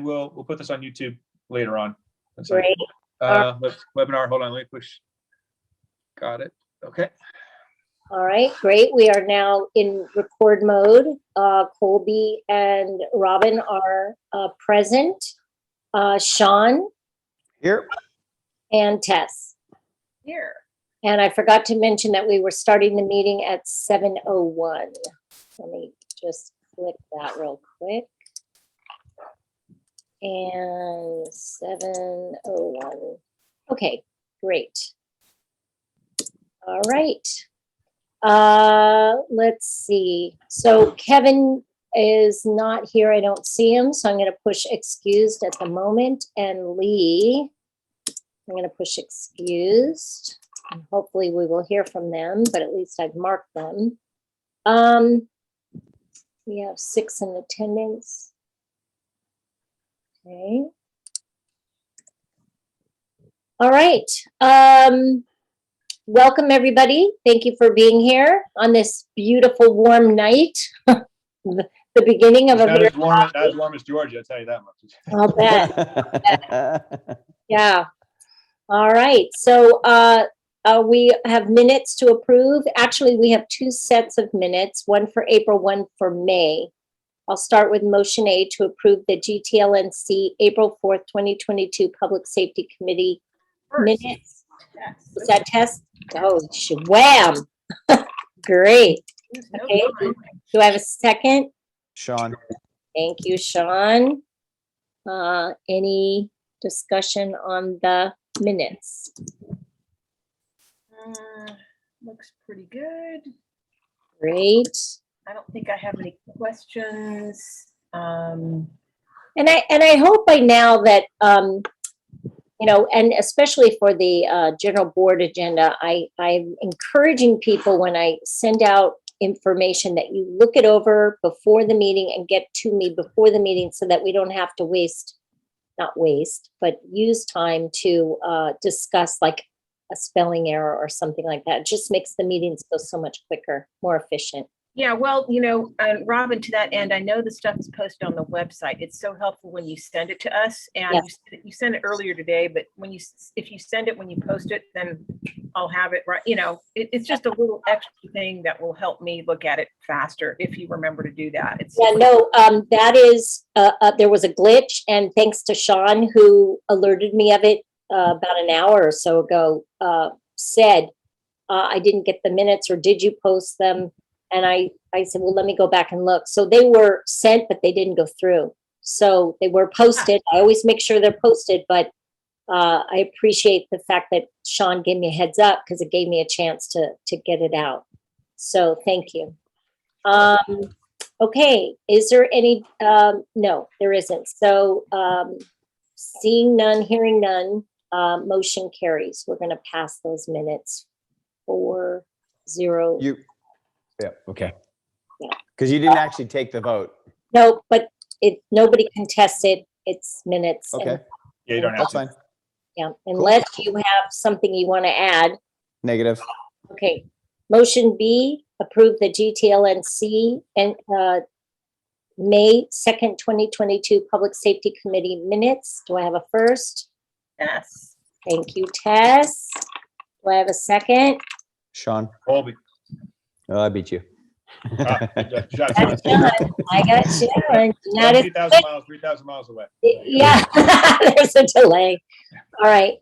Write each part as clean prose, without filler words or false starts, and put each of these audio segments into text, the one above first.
we'll put this on YouTube later on. Great. Webinar, hold on, let me push. Got it, okay. All right, great. We are now in record mode. Colby and Robin are present. Sean. Here. And Tess. Here. And I forgot to mention that we were starting the meeting at 7:01. Let me just click that real quick. And 7:01. Okay, great. All right. Let's see. So Kevin is not here. I don't see him. So I'm going to push excused at the moment. And Lee, I'm going to push excused. And hopefully we will hear from them, but at least I've marked them. We have 6 in attendance. Okay. All right. Welcome, everybody. Thank you for being here on this beautiful, warm night. The beginning of not as warm as Georgia, I'll tell you that much. I'll bet. Yeah. All right. So we have minutes to approve. Actually, we have 2 sets of minutes, one for April, one for May. I'll start with motion A to approve the GTLNC April 4th, 2022 Public Safety Committee minutes. Yes. Is that Tess? Oh, wham. Great. Okay. Do I have a second? Sean. Thank you, Sean. Any discussion on the minutes? Looks pretty good. Great. I don't think I have any questions. And I hope by now that you know, and especially for the general board agenda, I'm encouraging people when I send out information that you look it over before the meeting and get to me before the meeting so that we don't have to not waste, but use time to discuss like a spelling error or something like that. It just makes the meetings go so much quicker, more efficient. Yeah, well, you know, Robin, to that end, I know the stuff is posted on the website. It's so helpful when you send it to us, and Yes. you sent it earlier today. But if you send it when you post it, then I'll have it right. You know, it's just a little extra thing that will help me look at it faster if you remember to do that. Yeah, no, that is there was a glitch, and thanks to Sean who alerted me of it about an hour or so ago. Said I didn't get the minutes, or did you post them? And I said, well, let me go back and look. So they were sent, but they didn't go through. So they were posted. I always make sure they're posted, but I appreciate the fact that Sean gave me a heads up because it gave me a chance to get it out. So thank you. Okay, is there any, no, there isn't. So seeing none, hearing none, motion carries. We're going to pass those minutes 4-0. Yeah, okay. Yeah. Because you didn't actually take the vote. No, but nobody contested. It's minutes. Okay. And, Yeah, you don't have That's to. fine. yeah, unless you have something you want to add. Negative. Okay. Motion B, approve the GTLNC and May 2nd, 2022 Public Safety Committee minutes. Do I have a first? Yes. Thank you, Tess. Do I have a second? Sean. Colby. Oh, I beat you. That's done. I got Sharon. Not as 3,000 miles away. Yeah, there's a delay. All right.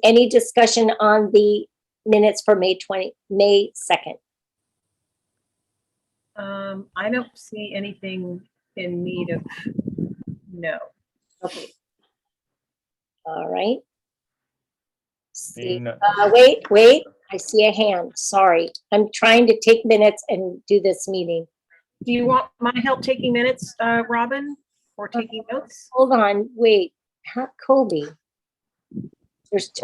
Any discussion on the minutes for May 2nd? I don't see anything in need of no. Okay. All right. See, Seeing none. wait. I see a hand. Sorry. I'm trying to take minutes and do this meeting. Do you want my help taking minutes, Robin, or taking notes? Hold on. Wait. Colby.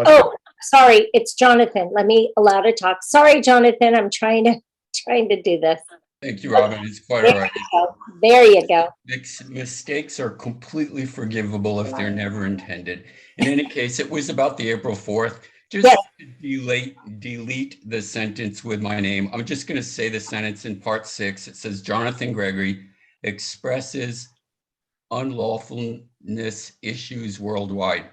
Oh, sorry. It's Jonathan. Let me allow to talk. Sorry, Jonathan. I'm trying to do this. Thank you, Robin. It's quite all right. There you go. Mistakes are completely forgivable if they're never intended. In any case, it was about the April 4th. Just delete the sentence with my name. I'm just going to say the sentence in part 6. It says Jonathan Gregory expresses unlawfulness issues worldwide.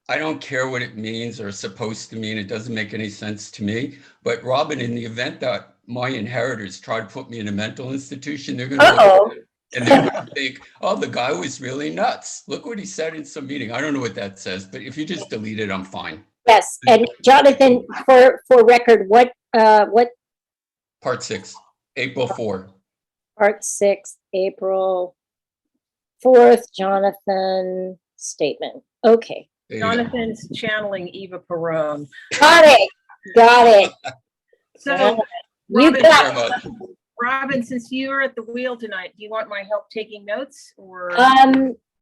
I don't care what it means or supposed to mean. It doesn't make any sense to me. But Robin, in the event that my inheritors try to put me in a mental institution, they're going to look Uh-oh. at it and they're going to think, oh, the guy was really nuts. Look what he said in some meeting. I don't know what that says, but if you just delete it, I'm fine. Yes, and Jonathan, for record, what Part 6, April 4. part 6, April 4th, Jonathan statement. Okay, There you go. Jonathan's channeling Eva Perone. got it. So, You Robin, got Sorry about that. Robin, since you're at the wheel tonight, do you want my help taking notes or?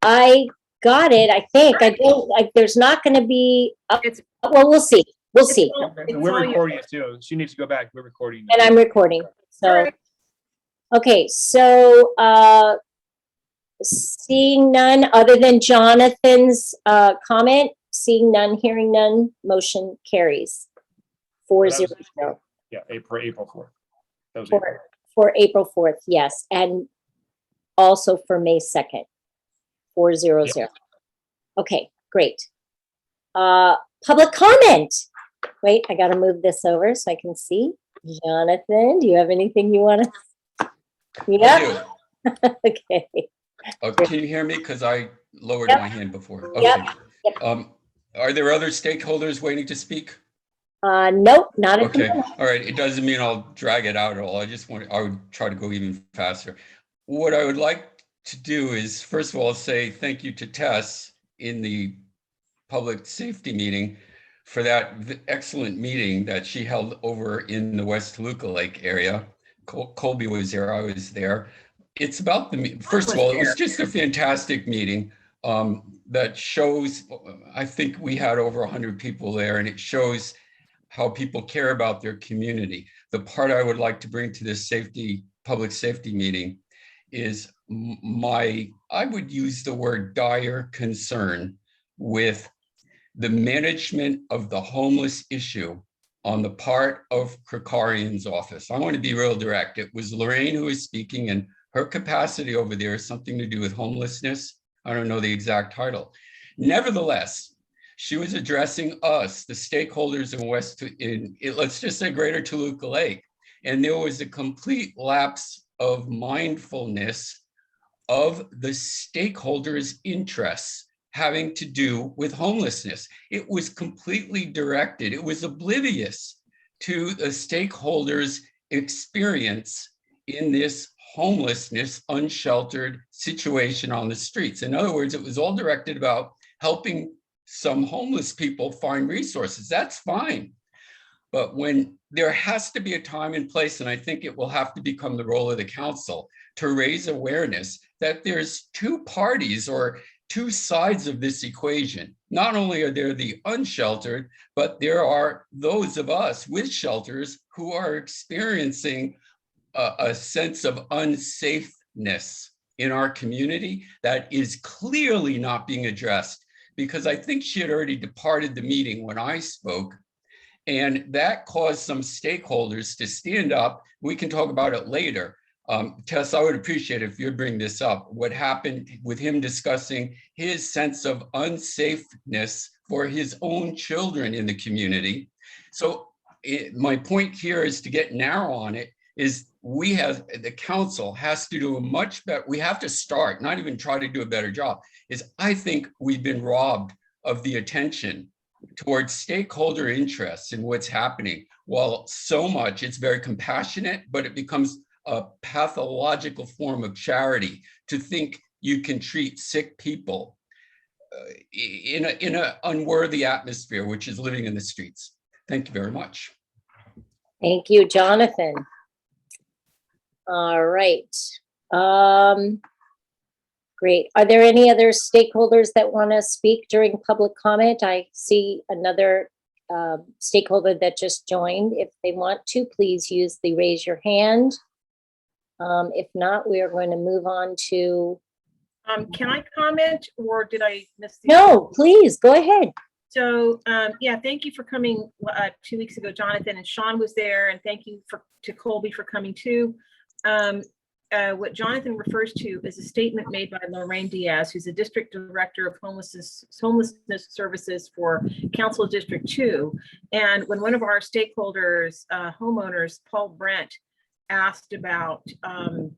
I got it, I think. I don't, there's not gonna be, It's- well, we'll see. We'll see. And we're recording it too. She needs to go back. We're recording. And I'm recording, so. Alright. Okay, so, seeing none other than Jonathan's, comment, seeing none, hearing none, motion carries. 4-0 Yeah, April 4th. That was April. for April 4th, yes, and also for May 2nd. 4-0. Okay, great. Public comment. Wait, I gotta move this over so I can see. Jonathan, do you have anything you wanna? I Yeah, do. okay. Can you hear me? Because I lowered Yep. my hand before. Yep. Okay. Are there other stakeholders waiting to speak? Nope, not at the Okay, moment. all right. It doesn't mean I'll drag it out at all. I would try to go even faster. What I would like to do is, first of all, say thank you to Tess in the public safety meeting for that excellent meeting that she held over in the West Toluca Lake area. Colby was there, I was there. It's about first of all, it was just a fantastic meeting that shows, I think we had over 100 people there, and it shows how people care about their community. The part I would like to bring to this public safety meeting is I would use the word dire concern with the management of the homeless issue on the part of Krikarian's office. I want to be real direct. It was Lorraine who was speaking, and her capacity over there is something to do with homelessness. I don't know the exact title. Nevertheless, she was addressing us, the stakeholders in let's just say Greater Toluca Lake. And there was a complete lapse of mindfulness of the stakeholders' interests having to do with homelessness. It was completely directed. It was oblivious to the stakeholders' experience in this homelessness, unsheltered situation on the streets. In other words, it was all directed about helping some homeless people find resources. That's fine. But when there has to be a time and place, and I think it will have to become the role of the council to raise awareness that there's two parties or two sides of this equation. Not only are there the unsheltered, but there are those of us with shelters who are experiencing a sense of unsafeness in our community that is clearly not being addressed, because I think she had already departed the meeting when I spoke. And that caused some stakeholders to stand up. We can talk about it later. Tess, I would appreciate it if you'd bring this up. What happened with him discussing his sense of unsafeness for his own children in the community. So my point here is to get narrow on it, is the council has to do a much better, we have to start, not even try to do a better job, is I think we've been robbed of the attention towards stakeholder interests in what's happening. While so much, it's very compassionate, but it becomes a pathological form of charity to think you can treat sick people in an unworthy atmosphere, which is living in the streets. Thank you very much. Thank you, Jonathan. All right. Great. Are there any other stakeholders that want to speak during public comment? I see another stakeholder that just joined. If they want to, please use the raise your hand. If not, we are going to move on to. Can I comment, or did I miss? No, please go ahead. So, yeah, thank you for coming 2 weeks ago, Jonathan, and Sean was there, and thank you to Colby for coming too. what Jonathan refers to is a statement made by Lorraine Diaz, who's the District Director of Homelessness Services for Council District 2. And when one of our stakeholders, homeowners, Paul Brent, asked about an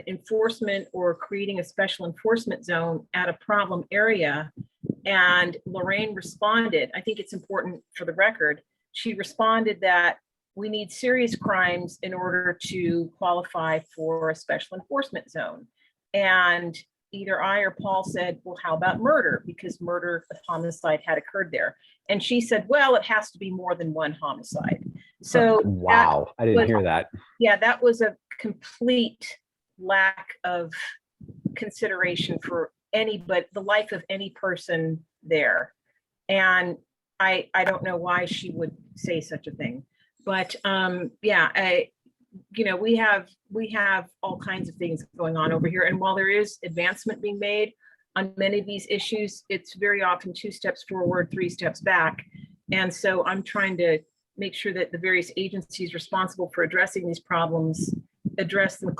enforcement or creating a special enforcement zone at a problem area, and Lorraine responded, I think it's important for the record, she responded that we need serious crimes in order to qualify for a special enforcement zone. And either I or Paul said, well, how about murder? Because murder, homicide had occurred there. And she said, well, it has to be more than one homicide. So Wow, I didn't hear that. yeah, that was a complete lack of consideration for anybody, the life of any person there. And I don't know why she would say such a thing. But yeah, we have all kinds of things going on over here. And while there is advancement being made on many of these issues, it's very often 2 steps forward, 3 steps back. And so I'm trying to make sure that the various agencies responsible for addressing these problems address them,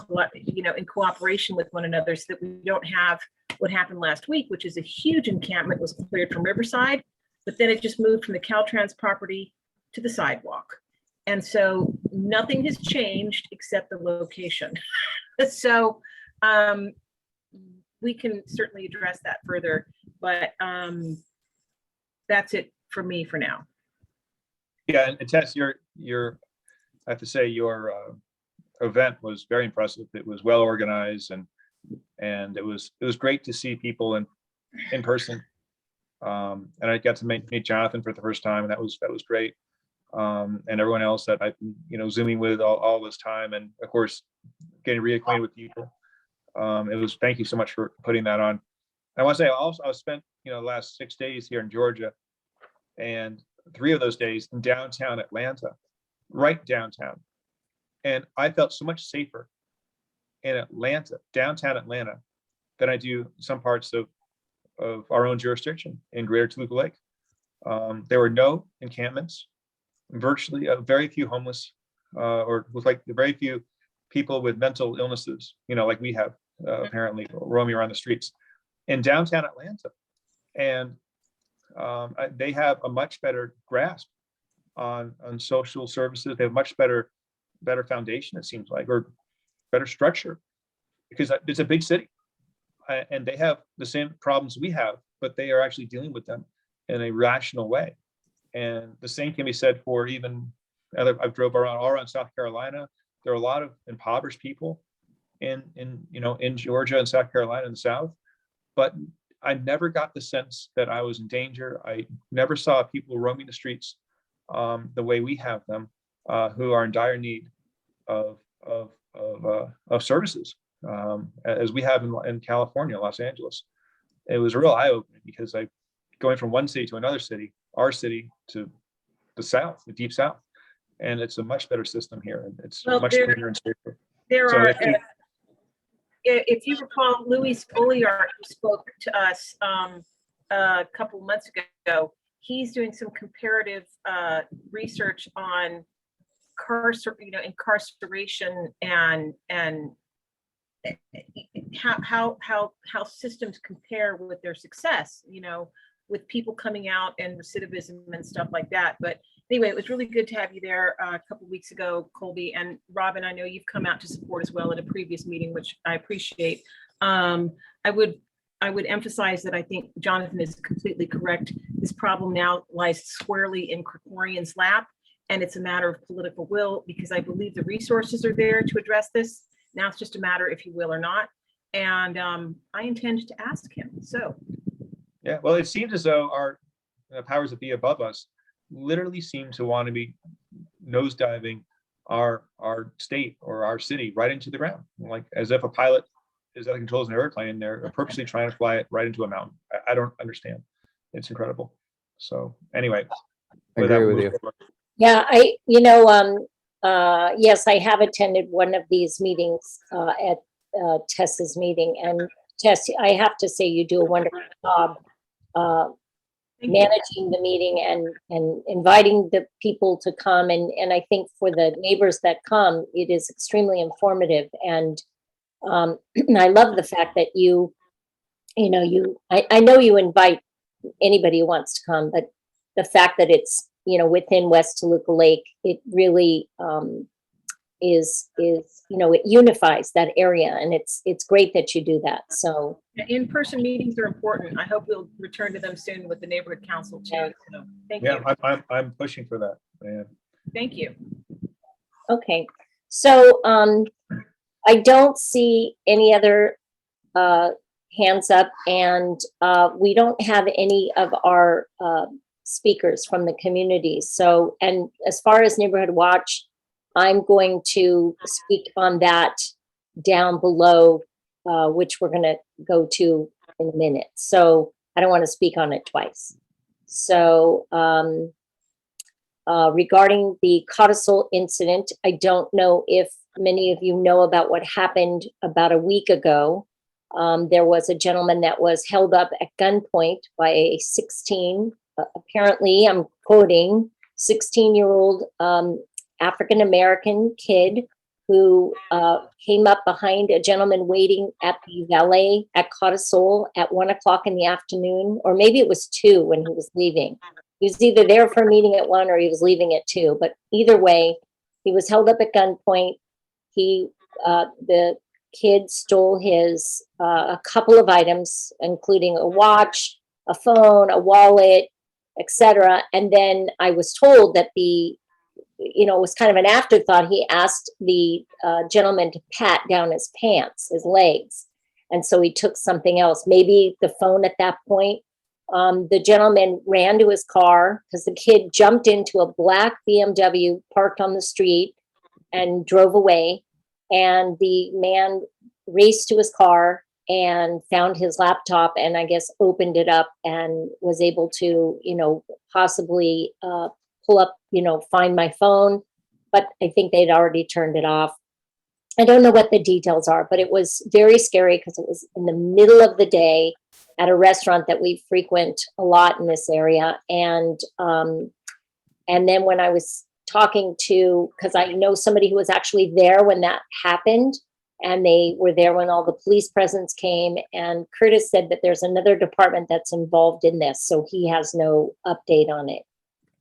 in cooperation with one another, so that we don't have what happened last week, which is a huge encampment was cleared from Riverside, but then it just moved from the Caltrans property to the sidewalk. And so nothing has changed except the location. So we can certainly address that further, but that's it for me for now. Yeah, and Tess, I have to say your event was very impressive. It was well organized, and it was great to see people in person. And I got to meet Jonathan for the first time, and that was great. And everyone else that I've been, zooming with all this time, and of course getting reacquainted with people. Thank you so much for putting that on. I want to say I spent the last 6 days here in Georgia, and 3 of those days in downtown Atlanta, right downtown. And I felt so much safer in Atlanta, downtown Atlanta, than I do some parts of our own jurisdiction in Greater Toluca Lake. There were no encampments, virtually very few homeless, or with very few people with mental illnesses, like we have apparently roaming around the streets in downtown Atlanta. And they have a much better grasp on social services. They have much better foundation, it seems like, or better structure, because it's a big city, and they have the same problems we have, but they are actually dealing with them in a rational way. And the same can be said for even I've drove around all around South Carolina. There are a lot of impoverished people in Georgia and South Carolina in the South, but I never got the sense that I was in danger. I never saw people roaming the streets the way we have them, who are in dire need of services, as we have in California, Los Angeles. It was a real eye-opening, because going from one city to another city, our city to the South, the deep South, and it's a much better system here. And it's much cleaner and safer. If you recall, Louis Spoliar, who spoke to us a couple of months ago, he's doing some comparative research on incarceration and how systems compare with their success, with people coming out and recidivism and stuff like that. But anyway, it was really good to have you there a couple of weeks ago, Colby. And Robin, I know you've come out to support as well at a previous meeting, which I appreciate. I would emphasize that I think Jonathan is completely correct. This problem now lies squarely in Krikorian's lap, and it's a matter of political will, because I believe the resources are there to address this. Now it's just a matter if he will or not. And I intend to ask him. So. Yeah, well, it seems as though our powers that be above us literally seem to want to be nosediving our state or our city right into the ground, like as if a pilot is that controls an airplane, they're purposely trying to fly it right into a mountain. I don't understand. It's incredible. So anyway, I agree with you. Yeah, yes, I have attended one of these meetings at Tess's meeting, and Tess, I have to say you do a wonderful job managing the meeting and inviting the people to come. And I think for the neighbors that come, it is extremely informative. And I love the fact that I know you invite anybody who wants to come, but the fact that it's, within West Toluca Lake, it really is, it unifies that area, and it's great that you do that. So In-person meetings are important. I hope we'll return to them soon with the neighborhood council too. So thank you. I'm pushing for that. And Thank you. okay, so I don't see any other hands up, and we don't have any of our speakers from the community. So, and as far as Neighborhood Watch, I'm going to speak on that down below, which we're going to go to in a minute. So I don't want to speak on it twice. So regarding the Codicil incident, I don't know if many of you know about what happened about a week ago. There was a gentleman that was held up at gunpoint by a 16, apparently, I'm quoting, 16-year-old African-American kid who came up behind a gentleman waiting at the valet at Codicil at 1 o'clock in the afternoon, or maybe it was 2 when he was leaving. He was either there for a meeting at 1 or he was leaving at 2, but either way, he was held up at gunpoint. The kid stole his a couple of items, including a watch, a phone, a wallet, etc. And then I was told that it was kind of an afterthought. He asked the gentleman to pat down his pants, his legs. And so he took something else, maybe the phone at that point. The gentleman ran to his car because the kid jumped into a black BMW parked on the street and drove away. And the man raced to his car and found his laptop and I guess opened it up and was able to, possibly pull up, find my phone. But I think they'd already turned it off. I don't know what the details are, but it was very scary because it was in the middle of the day at a restaurant that we frequent a lot in this area. And then when I was talking to, because I know somebody who was actually there when that happened, and they were there when all the police presence came, and Curtis said that there's another department that's involved in this, so he has no update on it.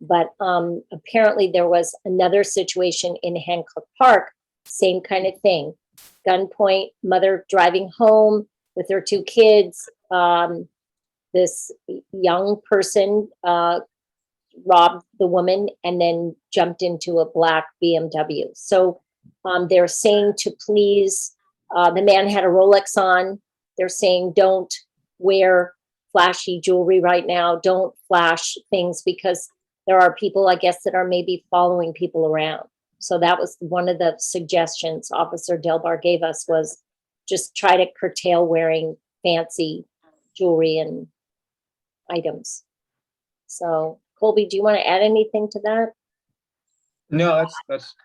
But apparently there was another situation in Hancock Park, same kind of thing. Gunpoint, mother driving home with her 2 kids. This young person robbed the woman and then jumped into a black BMW. So they're saying to please, the man had a Rolex on. They're saying don't wear flashy jewelry right now. Don't flash things because there are people, I guess, that are maybe following people around. So that was one of the suggestions Officer Delbar gave us, was just try to curtail wearing fancy jewelry and items. So Colby, do you want to add anything to that? no, that's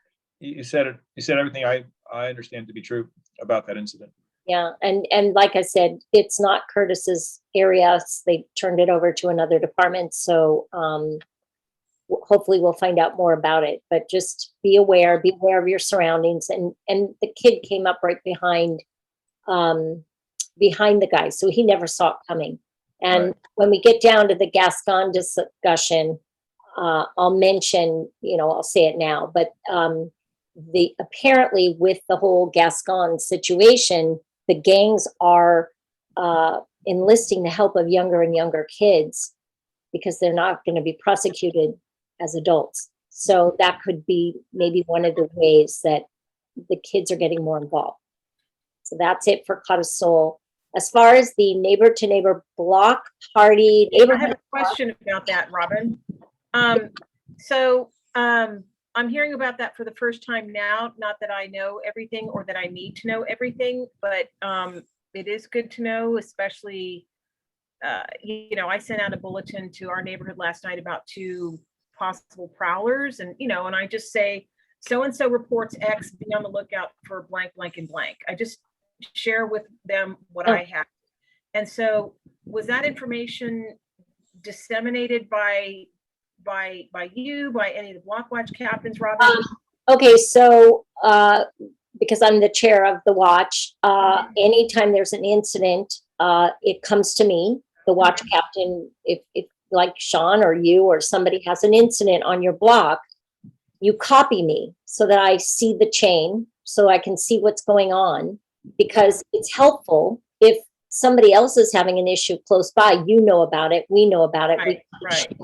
you said it. You said everything I understand to be true about that incident. Yeah, and like I said, it's not Curtis's area. They turned it over to another department. So hopefully we'll find out more about it. But just be aware of your surroundings. And the kid came up right behind the guy, so he never saw it coming. And Right. When we get down to the Gascon discussion, I'll mention, I'll say it now, but apparently with the whole Gascon situation, the gangs are enlisting the help of younger and younger kids because they're not going to be prosecuted as adults. So that could be maybe one of the ways that the kids are getting more involved. So that's it for Codicil. As far as the neighbor to neighbor block party, I have a question about that, Robin. I'm hearing about that for the first time now. Not that I know everything or that I need to know everything, but it is good to know, especially, I sent out a bulletin to our neighborhood last night about 2 possible prowlers, and I just say, so-and-so reports X, be on the lookout for blank, blank, and blank. I just share with them what I have. And so was that information disseminated by you, by any of the block watch captains, Robin? Okay, so because I'm the chair of the watch, anytime there's an incident, it comes to me, the watch captain. If like Sean or you or somebody has an incident on your block, you copy me so that I see the chain, so I can see what's going on, because it's helpful if somebody else is having an issue close by. You know about it, we know about it. Right.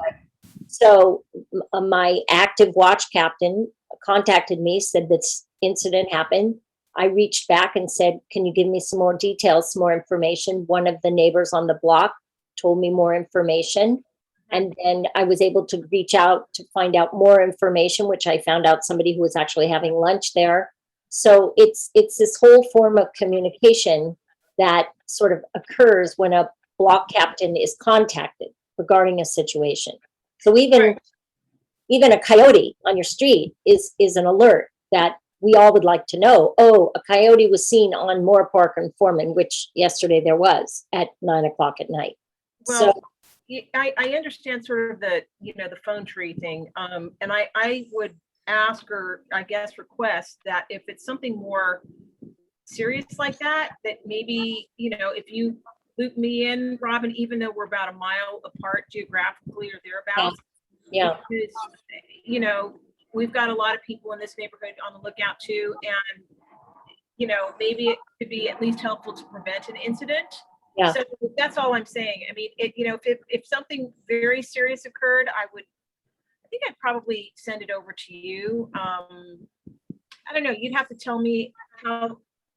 So my active watch captain contacted me, said this incident happened. I reached back and said, can you give me some more details, some more information? One of the neighbors on the block told me more information. And then I was able to reach out to find out more information, which I found out somebody who was actually having lunch there. So it's this whole form of communication that sort of occurs when a block captain is contacted regarding a situation. So even a coyote on your street is an alert that we all would like to know. Oh, a coyote was seen on Moore Park and Foreman, which yesterday there was at 9 o'clock at night. Well, So I understand sort of the, the phone tree thing. And I would ask, or I guess request, that if it's something more serious like that, that maybe, if you loop me in, Robin, even though we're about a mile apart geographically or thereabouts. yeah, Because, we've got a lot of people in this neighborhood on the lookout too. And, maybe it could be at least helpful to prevent an incident. Yeah. So that's all I'm saying. I mean, if something very serious occurred, I think I'd probably send it over to you. I don't know. You'd have to tell me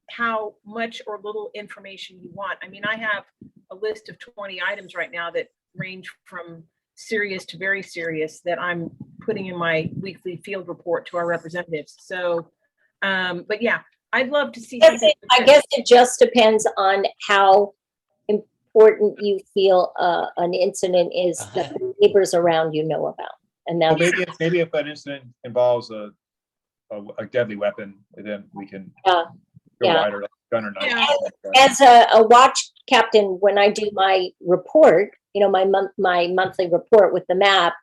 how much or little information you want. I mean, I have a list of 20 items right now that range from serious to very serious that I'm putting in my weekly field report to our representatives. So, but yeah, I'd love to see. I guess it just depends on how important you feel an incident is that the neighbors around you know about. And Well, that's maybe if an incident involves a deadly weapon, then we can go wider, like gun or knife. Yeah. As a watch captain, when I do my report, my monthly report with the map,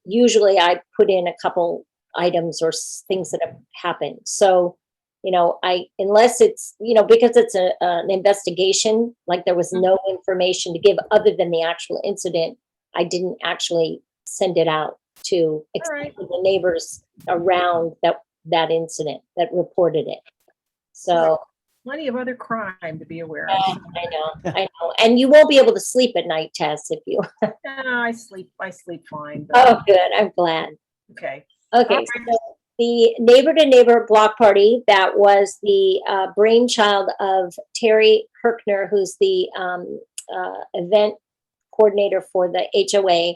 usually I put in a couple items or things that have happened. So, unless it's, because it's an investigation, like there was no information to give other than the actual incident, I didn't actually send it out to the neighbors around that incident that reported it. So plenty of other crime to be aware of. I know. And you won't be able to sleep at night, Tess, if you. No, I sleep fine. But Oh, good. I'm glad. okay. Okay. So the neighbor to neighbor block party, that was the brainchild of Terry Herkner, who's the event coordinator for the HOA,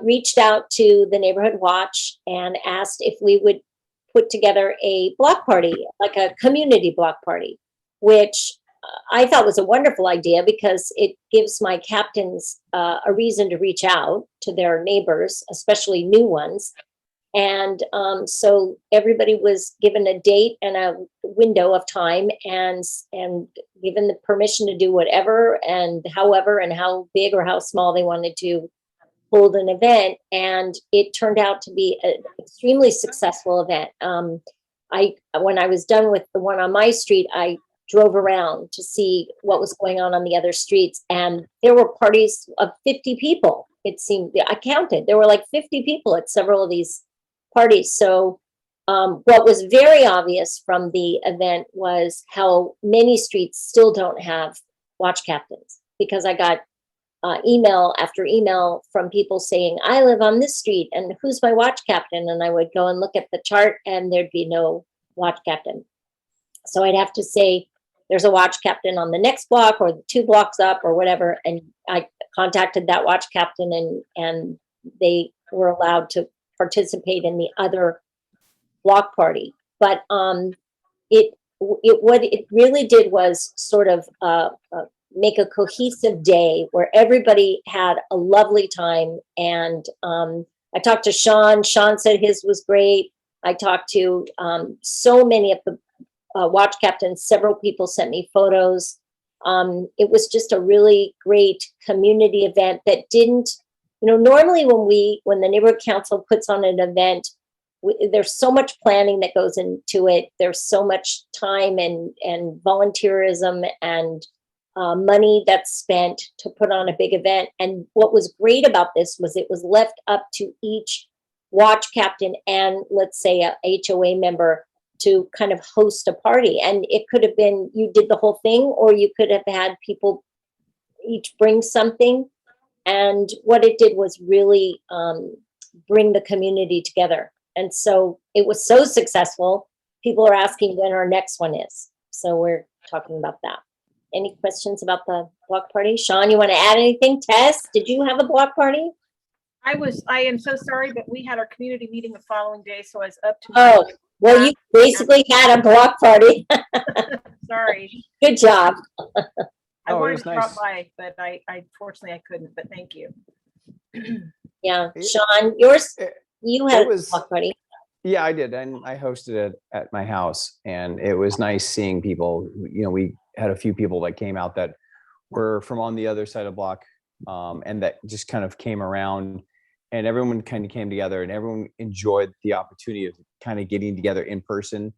reached out to the Neighborhood Watch and asked if we would put together a block party, like a community block party, which I thought was a wonderful idea because it gives my captains a reason to reach out to their neighbors, especially new ones. And so everybody was given a date and a window of time and given the permission to do whatever and however and how big or how small they wanted to hold an event. And it turned out to be an extremely successful event. When I was done with the one on my street, I drove around to see what was going on the other streets. And there were parties of 50 people. It seemed, I counted, there were like 50 people at several of these parties. So what was very obvious from the event was how many streets still don't have watch captains, because I got email after email from people saying, I live on this street and who's my watch captain? And I would go and look at the chart and there'd be no watch captain. So I'd have to say, there's a watch captain on the next block or 2 blocks up or whatever. And I contacted that watch captain and they were allowed to participate in the other block party. But what it really did was sort of make a cohesive day where everybody had a lovely time. And I talked to Sean. Sean said his was great. I talked to so many of the watch captains. Several people sent me photos. It was just a really great community event that didn't, normally when the neighborhood council puts on an event, there's so much planning that goes into it. There's so much time and volunteerism and money that's spent to put on a big event. And what was great about this was it was left up to each watch captain and, let's say, a HOA member to kind of host a party. And it could have been you did the whole thing, or you could have had people each bring something. And what it did was really bring the community together. And so it was so successful. People are asking when our next one is. So we're talking about that. Any questions about the block party? Sean, you want to add anything? Tess, did you have a block party? I am so sorry, but we had our community meeting the following day, so I was up to. Oh, well, you basically had a block party. Sorry. Good job. I Oh, it wanted was to drop nice. by, but I fortunately I couldn't, but thank you. Yeah, Sean, yours, you had It a was- block party. Yeah, I did. And I hosted it at my house, and it was nice seeing people. We had a few people that came out that were from on the other side of the block, and that just kind of came around, and everyone kind of came together, and everyone enjoyed the opportunity of kind of getting together in person.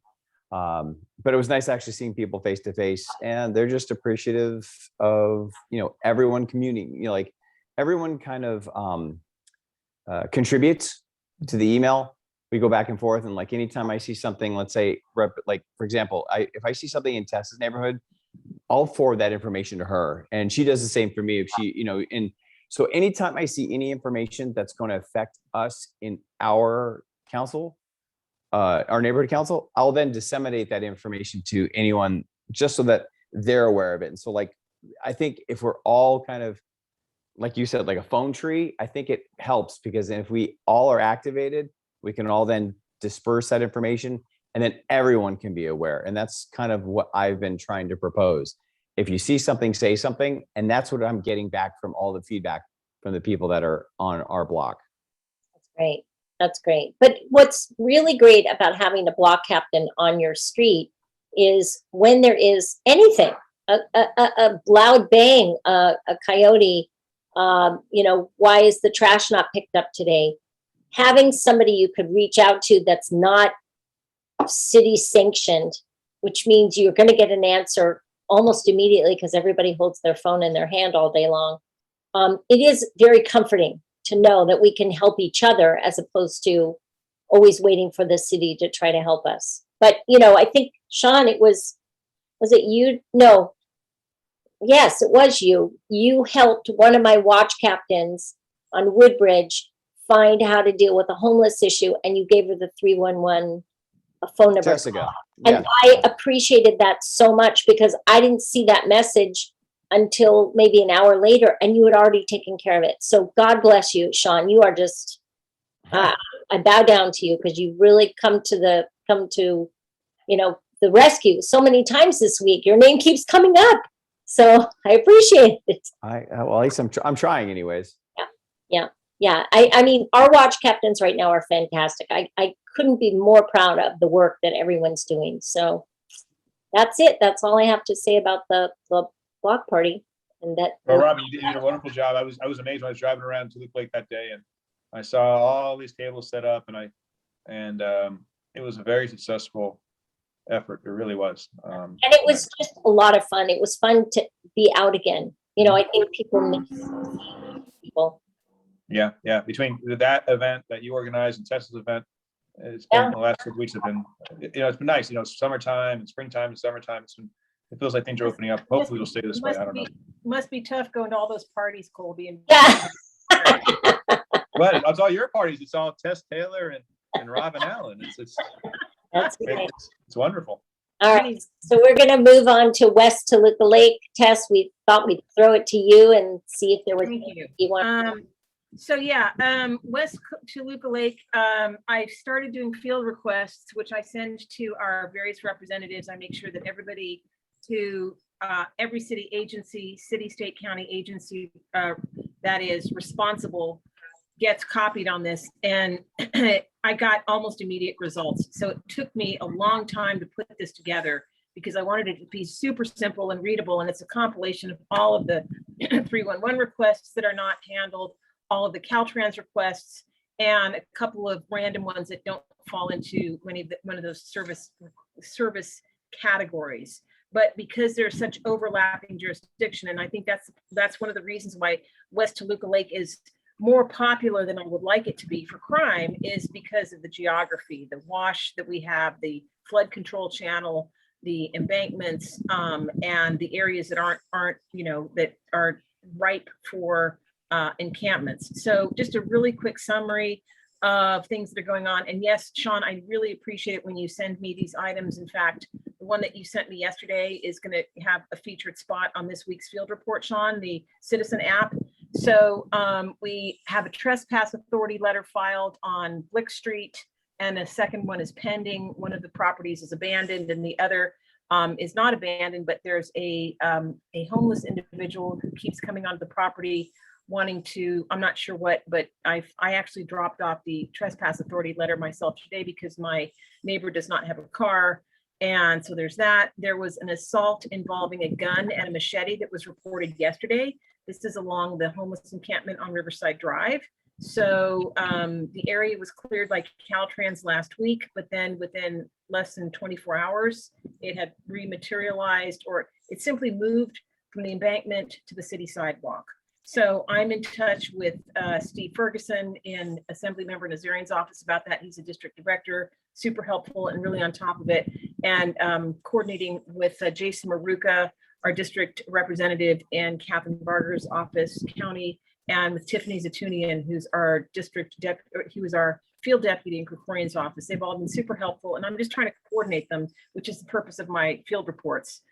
But it was nice actually seeing people face to face, and they're just appreciative of, everyone communing, like everyone kind of contributes to the email. We go back and forth, and like anytime I see something, let's say, like for example, if I see something in Tessa's neighborhood, I'll forward that information to her, and she does the same for me. If she, and so anytime I see any information that's going to affect us in our council, our neighborhood council, I'll then disseminate that information to anyone just so that they're aware of it. And so, like, I think if we're all kind of, like you said, like a phone tree, I think it helps, because if we all are activated, we can all then disperse that information, and then everyone can be aware. And that's kind of what I've been trying to propose. If you see something, say something. And that's what I'm getting back from all the feedback from the people that are on our block. That's great. That's great. But what's really great about having a block captain on your street is when there is anything, a loud bang, a coyote, why is the trash not picked up today? Having somebody you could reach out to that's not city sanctioned, which means you're going to get an answer almost immediately because everybody holds their phone in their hand all day long. It is very comforting to know that we can help each other as opposed to always waiting for the city to try to help us. But, I think, Sean, was it you? No. Yes, it was you. You helped one of my watch captains on Woodbridge find how to deal with a homeless issue, and you gave her the 311 phone number. Jessica. And I appreciated that so much, because I didn't see that message until maybe an hour later, and you had already taken care of it. So God bless you, Sean. You are just, I bow down to you, because you really come to the rescue so many times this week. Your name keeps coming up. So I appreciate it. Well, at least I'm trying anyways. Yeah. I mean, our watch captains right now are fantastic. I couldn't be more proud of the work that everyone's doing. So that's it. That's all I have to say about the block party. And that. Well, Robin, you did a wonderful job. I was amazed when I was driving around Tulip Lake that day, and I saw all these tables set up, and it was a very successful effort. It really was. And it was just a lot of fun. It was fun to be out again. I think people miss people. Yeah. Between that event that you organized and Tessa's event, it's been the last 6 weeks have been, it's been nice. Summertime and springtime and summertime. It feels like things are opening up. Hopefully it'll stay this way. I don't know. Must be tough going to all those parties, Colby. And Yeah. But it's all your parties. It's all Tess Taylor and Robin Allen. That's great. It's wonderful. All right. So we're going to move on to West Toluca Lake. Tess, we thought we'd throw it to you and see if there was Thank you want. West Toluca Lake, I started doing field requests, which I send to our various representatives. I make sure that everybody to every city agency, city, state, county agency that is responsible gets copied on this. And I got almost immediate results. So it took me a long time to put this together, because I wanted it to be super simple and readable. And it's a compilation of all of the 311 requests that are not handled, all of the Caltrans requests, and a couple of random ones that don't fall into one of those service categories. But because there's such overlapping jurisdiction, and I think that's one of the reasons why West Toluca Lake is more popular than I would like it to be for crime, is because of the geography, the wash that we have, the flood control channel, the embankments, and the areas that aren't that are ripe for encampments. So just a really quick summary of things that are going on. And yes, Sean, I really appreciate it when you send me these items. In fact, the one that you sent me yesterday is going to have a featured spot on this week's field report, Sean, the Citizen app. So we have a trespass authority letter filed on Blick Street, and a second one is pending. One of the properties is abandoned and the other is not abandoned, but there's a homeless individual who keeps coming onto the property wanting to, I'm not sure what, but I actually dropped off the trespass authority letter myself today because my neighbor does not have a car. And so there's that. There was an assault involving a gun and a machete that was reported yesterday. This is along the homeless encampment on Riverside Drive. So the area was cleared by Caltrans last week, but then within less than 24 hours, it had rematerialized, or it simply moved from the embankment to the city sidewalk. So I'm in touch with Steve Ferguson in Assemblymember Nazarian's office about that. He's a district director, super helpful and really on top of it. And coordinating with Jason Maruka, our district representative in Catherine Barger's office, county, and with Tiffany Zatunian, who's our he was our field deputy in Krikorian's office. They've all been super helpful, and I'm just trying to coordinate them, which is the purpose of my field reports.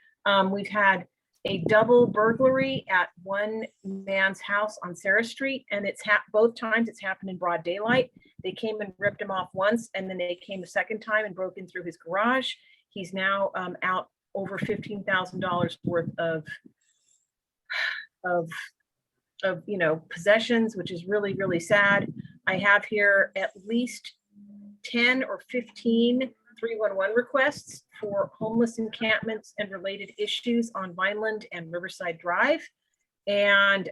We've had a double burglary at one man's house on Sarah Street, and it's both times it's happened in broad daylight. They came and ripped him off once, and then they came a second time and broke in through his garage. He's now out over $15,000 worth of possessions, which is really, really sad. I have here at least 10 or 15 311 requests for homeless encampments and related issues on Vineland and Riverside Drive. And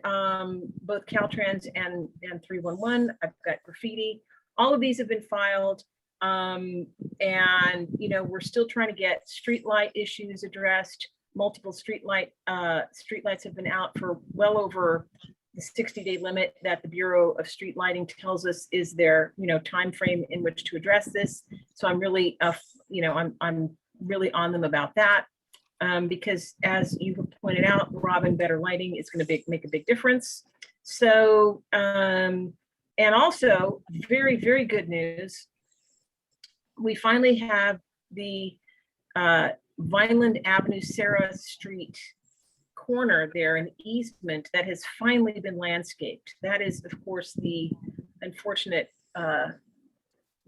both Caltrans and 311, I've got graffiti. All of these have been filed. And we're still trying to get streetlight issues addressed. Multiple streetlights have been out for well over the 60-day limit that the Bureau of Street Lighting tells us is their time frame in which to address this. So I'm really I'm really on them about that, because as you pointed out, Robin, better lighting is going to make a big difference. So and also very, very good news, we finally have the Vineland Avenue, Sarah Street corner there, an easement that has finally been landscaped. That is, of course, the unfortunate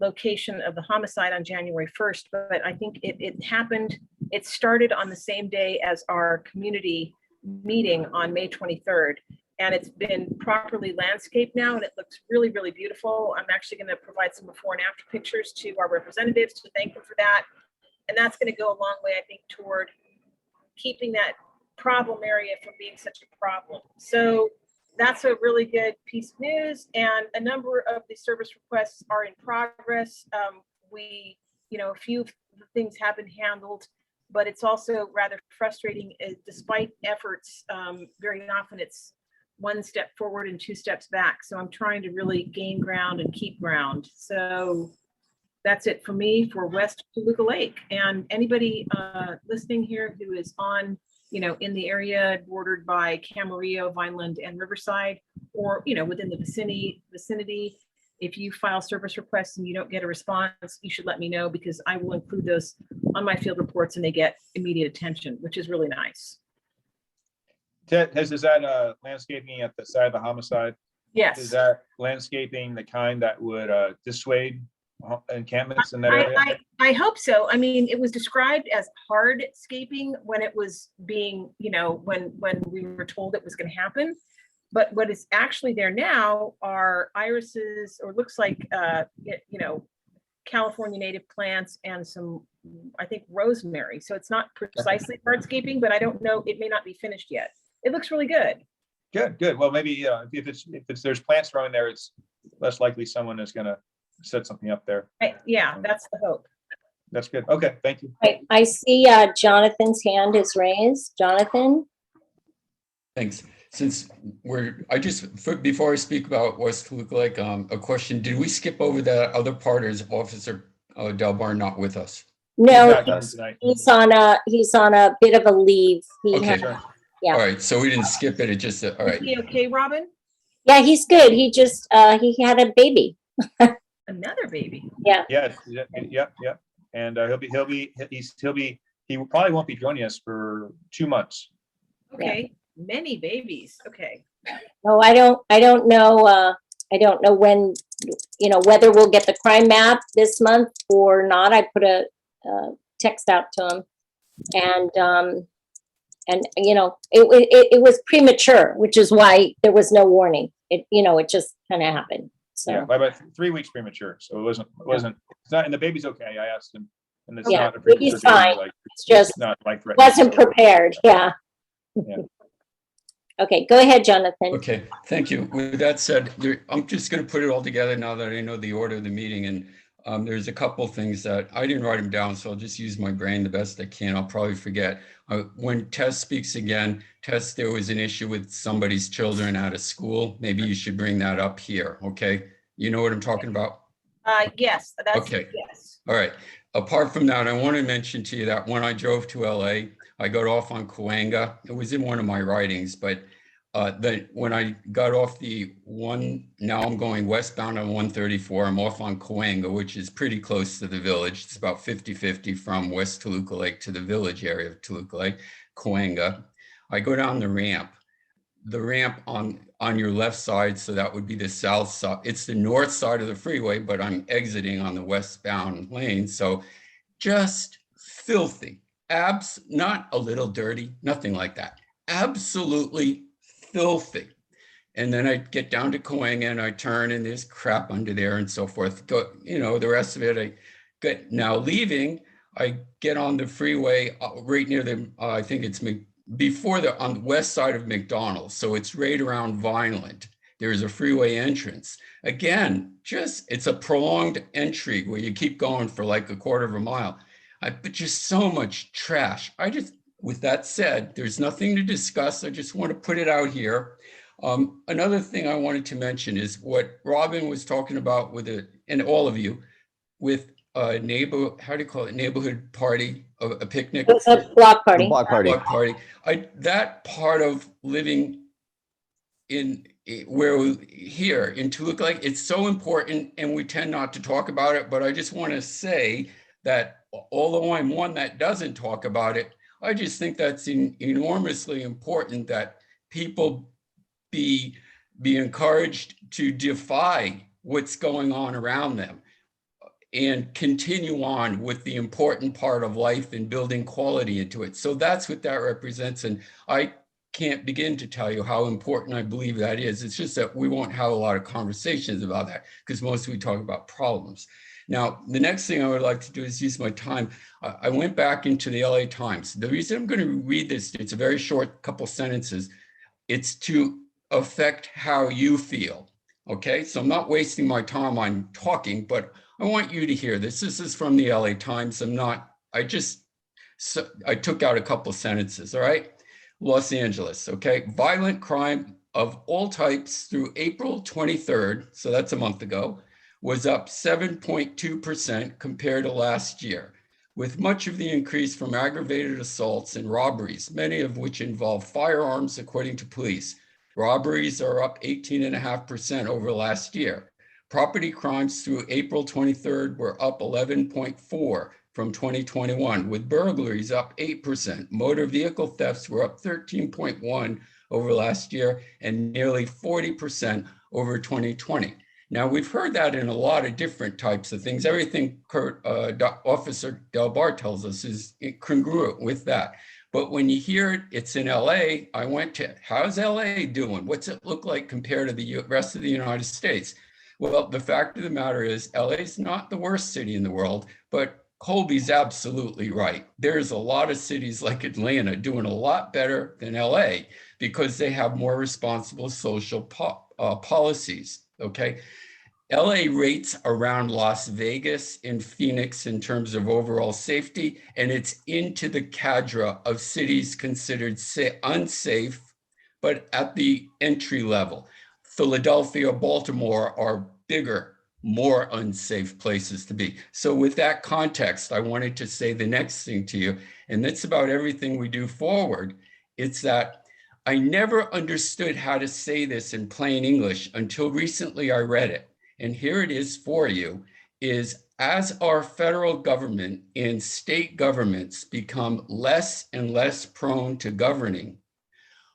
location of the homicide on January 1st, but I think it started on the same day as our community meeting on May 23rd. And it's been properly landscaped now, and it looks really, really beautiful. I'm actually going to provide some before and after pictures to our representatives to thank them for that. And that's going to go a long way, I think, toward keeping that problem area from being such a problem. So that's a really good piece of news. And a number of the service requests are in progress. A few of the things have been handled, but it's also rather frustrating. Despite efforts, very often it's one step forward and two steps back. So I'm trying to really gain ground and keep ground. So that's it for me for West Toluca Lake. And anybody listening here who is on, in the area bordered by Camarillo, Vineland, and Riverside, or, within the vicinity, if you file service requests and you don't get a response, you should let me know, because I will include those on my field reports and they get immediate attention, which is really nice. Ted, is that landscaping at the side of the homicide? Yes. Is that landscaping the kind that would dissuade encampments in that area? I hope so. I mean, it was described as hardscaping when it was being, when we were told it was going to happen. But what is actually there now are irises, or looks like, California native plants and some, I think, rosemary. So it's not precisely hardscaping, but I don't know. It may not be finished yet. It looks really good. Good. Well, maybe if there's plants growing there, less likely someone is gonna set something up there. Yeah, that's the hope. That's good. Okay, thank you. I see Jonathan's hand is raised. Jonathan? Thanks. Since before I speak about West Toluca Lake, a question, did we skip over that other part, or is Officer Delbar not with us? No, Not done tonight. he's on a bit of a leave. He Okay. had- Sure. Yeah. All right, so we didn't skip it, it just, all Is right. he okay, Robin? Yeah, he's good. He just, he had a baby. Another baby. Yes, yep. And he probably won't be joining us for 2 months. Okay, many babies. Okay. No, I don't know, I don't know when, whether we'll get the crime map this month or not. I put a text out to him. And it was premature, which is why there was no warning. It just kind of happened. Yeah, So, by about 3 weeks premature. So it wasn't, it's not, and the baby's okay. I asked him. And it's Yeah, not a premature baby's baby, fine. like, it's just not life threatening. wasn't So, prepared. Yeah. Yeah. Okay, go ahead, Jonathan. Okay, thank you. With that said, I'm just going to put it all together now that I know the order of the meeting. And there's a couple things that I didn't write them down, so I'll just use my brain the best I can. I'll probably forget. When Tess speaks again, Tess, there was an issue with somebody's children out of school. Maybe you should bring that up here, okay? You know what I'm talking about? Yes, that's, Okay. yes. All right. Apart from that, I want to mention to you that when I drove to LA, I got off on Cahuenga. It was in one of my writings, but when I got off now I'm going westbound on 134. I'm off on Cahuenga, which is pretty close to the village. It's about 50-50 from West Toluca Lake to the village area of Toluca Lake, Cahuenga. I go down the ramp on your left side, so that would be the south side. It's the north side of the freeway, but I'm exiting on the westbound lane. So just filthy, not a little dirty, nothing like that. Absolutely filthy. And then I get down to Cahuenga and I turn and there's crap under there and so forth. The rest of it, now leaving, I get on the freeway right near I think it's on the west side of McDonald's. So it's right around Vineland. There's a freeway entrance. Again, it's a prolonged entry where you keep going for like a quarter of a mile. But just so much trash. With that said, there's nothing to discuss. I just want to put it out here. Another thing I wanted to mention is what Robin was talking about and all of you, with a neighborhood party, a picnic. It's a block party. Block party. Block party. That part of living here in Toluca Lake, it's so important and we tend not to talk about it, but I just want to say that although I'm one that doesn't talk about it, I just think that's enormously important that people be encouraged to defy what's going on around them and continue on with the important part of life and building quality into it. So that's what that represents. And I can't begin to tell you how important I believe that is. It's just that we won't have a lot of conversations about that because mostly we talk about problems. Now, the next thing I would like to do is use my time. I went back into the LA Times. The reason I'm going to read this, it's a very short couple sentences. It's to affect how you feel. Okay, so I'm not wasting my time on talking, but I want you to hear this. This is from the LA Times. I took out a couple sentences, all right? Los Angeles, okay? Violent crime of all types through April 23rd, so that's a month ago, was up 7.2% compared to last year, with much of the increase from aggravated assaults and robberies, many of which involve firearms, according to police. Robberies are up 18.5% over last year. Property crimes through April 23rd were up 11.4% from 2021, with burglaries up 8%. Motor vehicle thefts were up 13.1% over last year and nearly 40% over 2020. Now, we've heard that in a lot of different types of things. Everything Officer Delbar tells us is congruent with that. But when you hear it, it's in LA. I went to, how's LA doing? What's it look like compared to the rest of the United States? Well, the fact of the matter is LA is not the worst city in the world, but Colby's absolutely right. There's a lot of cities like Atlanta doing a lot better than LA because they have more responsible social policies, okay? LA rates around Las Vegas and Phoenix in terms of overall safety, and it's into the cadre of cities considered unsafe, but at the entry level. Philadelphia, Baltimore are bigger, more unsafe places to be. So with that context, I wanted to say the next thing to you, and that's about everything we do forward. It's that I never understood how to say this in plain English until recently I read it. And here it is for you, is as our federal government and state governments become less and less prone to governing,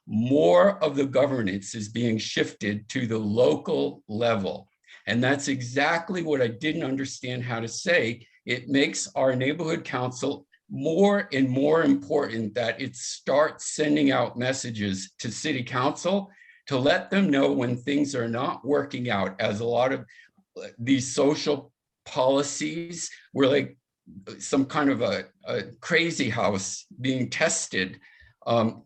more of the governance is being shifted to the local level. And that's exactly what I didn't understand how to say. It makes our neighborhood council more and more important that it starts sending out messages to city council to let them know when things are not working out, as a lot of these social policies were like some kind of a crazy house being tested.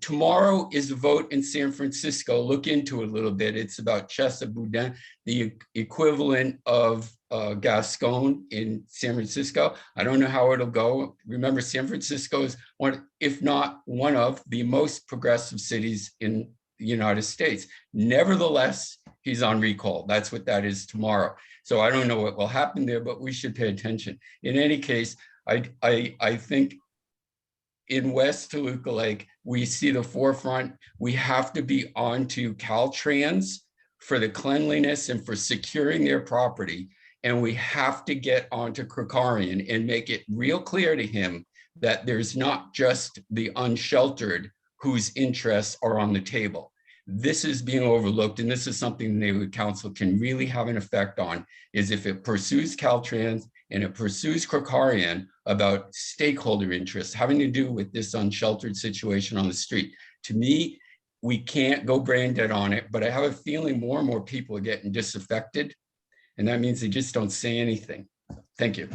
Tomorrow is a vote in San Francisco. Look into it a little bit. It's about Chesa Boudin, the equivalent of Gascon in San Francisco. I don't know how it'll go. Remember, San Francisco is one, if not one of the most progressive cities in the United States. Nevertheless, he's on recall. That's what that is tomorrow. So I don't know what will happen there, but we should pay attention. In any case, I think in West Toluca Lake, we see the forefront. We have to be on to Caltrans for the cleanliness and for securing their property. And we have to get onto Krikorian and make it real clear to him that there's not just the unsheltered whose interests are on the table. This is being overlooked, and this is something the neighborhood council can really have an effect on, is if it pursues Caltrans and it pursues Krikorian about stakeholder interests having to do with this unsheltered situation on the street. To me, we can't go brain dead on it, but I have a feeling more and more people are getting disaffected, and that means they just don't say anything. Thank you.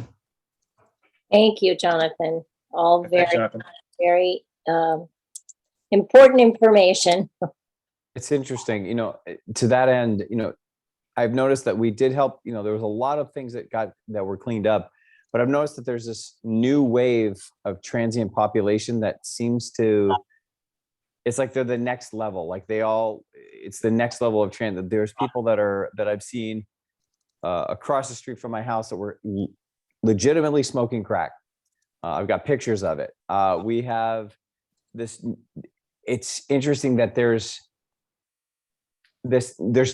Thank you, Jonathan. All Thanks, very, Jonathan. very important information. It's interesting, to that end, I've noticed that we did help, there was a lot of things that were cleaned up, but I've noticed that there's this new wave of transient population that seems to, it's like they're the next level, like it's the next level of transit. There's people that I've seen across the street from my house that were legitimately smoking crack. I've got pictures of it. We have this, it's interesting that there's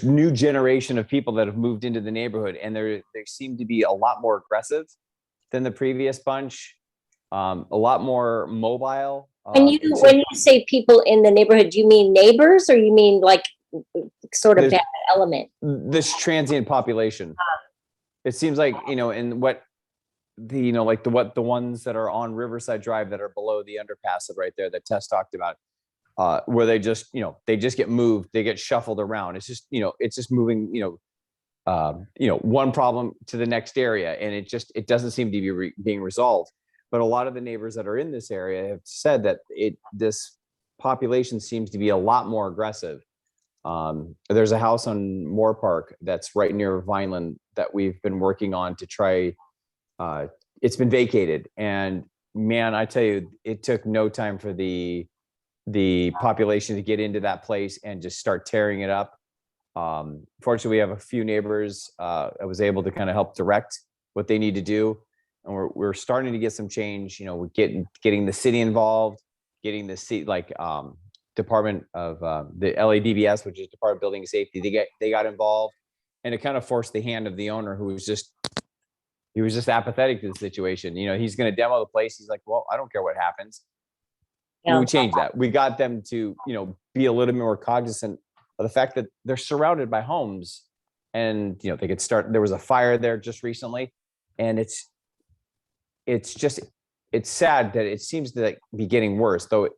new generation of people that have moved into the neighborhood, and they seem to be a lot more aggressive than the previous bunch, a lot more mobile. When you say people in the neighborhood, do you mean neighbors, or you mean like sort of bad element? This transient population, it seems like, and what the ones that are on Riverside Drive that are below the underpass right there that Tess talked about, where they just get moved, they get shuffled around. It's just moving, one problem to the next area, and it doesn't seem to be being resolved. But a lot of the neighbors that are in this area have said that this population seems to be a lot more aggressive. There's a house on Moore Park that's right near Vineland that we've been working on to try. It's been vacated, and man, I tell you, it took no time for the population to get into that place and just start tearing it up. Fortunately, we have a few neighbors. I was able to kind of help direct what they need to do, and we're starting to get some change. We're getting the city involved, getting the city Department of the LADBS, which is Department of Building and Safety. They got involved, and it kind of forced the hand of the owner, who was just apathetic to the situation. He's going to demo the place. He's like, well, I don't care what happens. Yeah. We changed that. We got them to, be a little bit more cognizant of the fact that they're surrounded by homes, and, they could start. There was a fire there just recently, and it's sad that it seems to be getting worse, though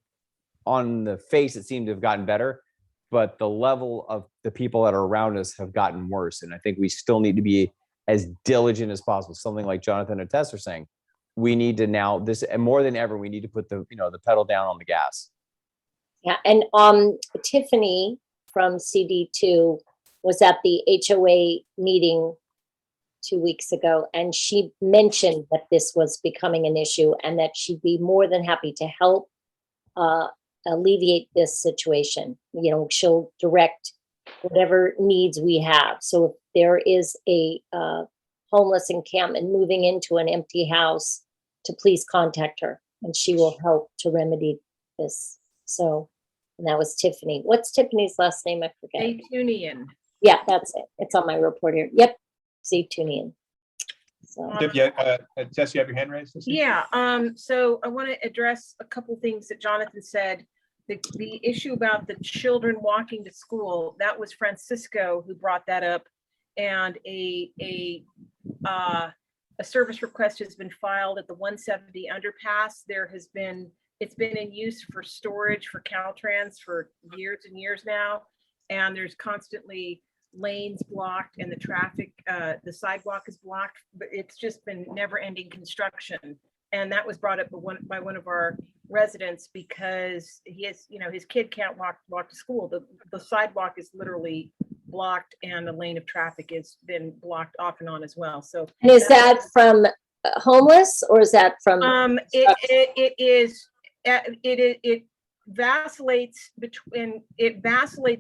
on the face, it seemed to have gotten better, but the level of the people that are around us have gotten worse. And I think we still need to be as diligent as possible. Something like Jonathan and Tess are saying, we need to now, this and more than ever, we need to put the pedal down on the gas. Yeah, and Tiffany from CD2 was at the HOA meeting 2 weeks ago, and she mentioned that this was becoming an issue and that she'd be more than happy to help alleviate this situation. You know, she'll direct whatever needs we have. So if there is a homeless encampment moving into an empty house, to please contact her and she will help to remedy this. So, and that was Tiffany. What's Tiffany's last name? I forget. Atunian. Yeah, that's it. It's on my report here. Yep. Tunian. So, Tiff, Tess, you have your hand raised? I see? Yeah, so I want to address a couple things that Jonathan said. The issue about the children walking to school, that was Francisco who brought that up. And a service request has been filed at the 170 underpass. It's been in use for storage for Caltrans for years and years now. And there's constantly lanes blocked and the traffic, the sidewalk is blocked, but it's just been never ending construction. And that was brought up by one of our residents because he has, you know, his kid can't walk to school. The sidewalk is literally blocked and the lane of traffic has been blocked off and on as well. So and is that from homeless or is that from? It vacillates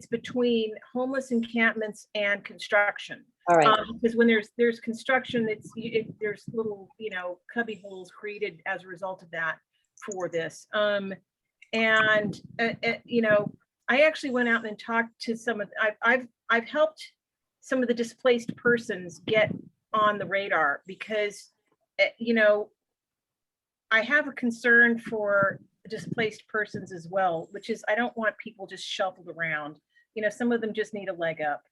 between homeless encampments and construction. All right. Because when there's construction, there's little, you know, cubby holes created as a result of that for this. You know, I actually went out and talked to some of, I've helped some of the displaced persons get on the radar because, you know, I have a concern for displaced persons as well, which is I don't want people just shuffled around. You know, some of them just need a leg up.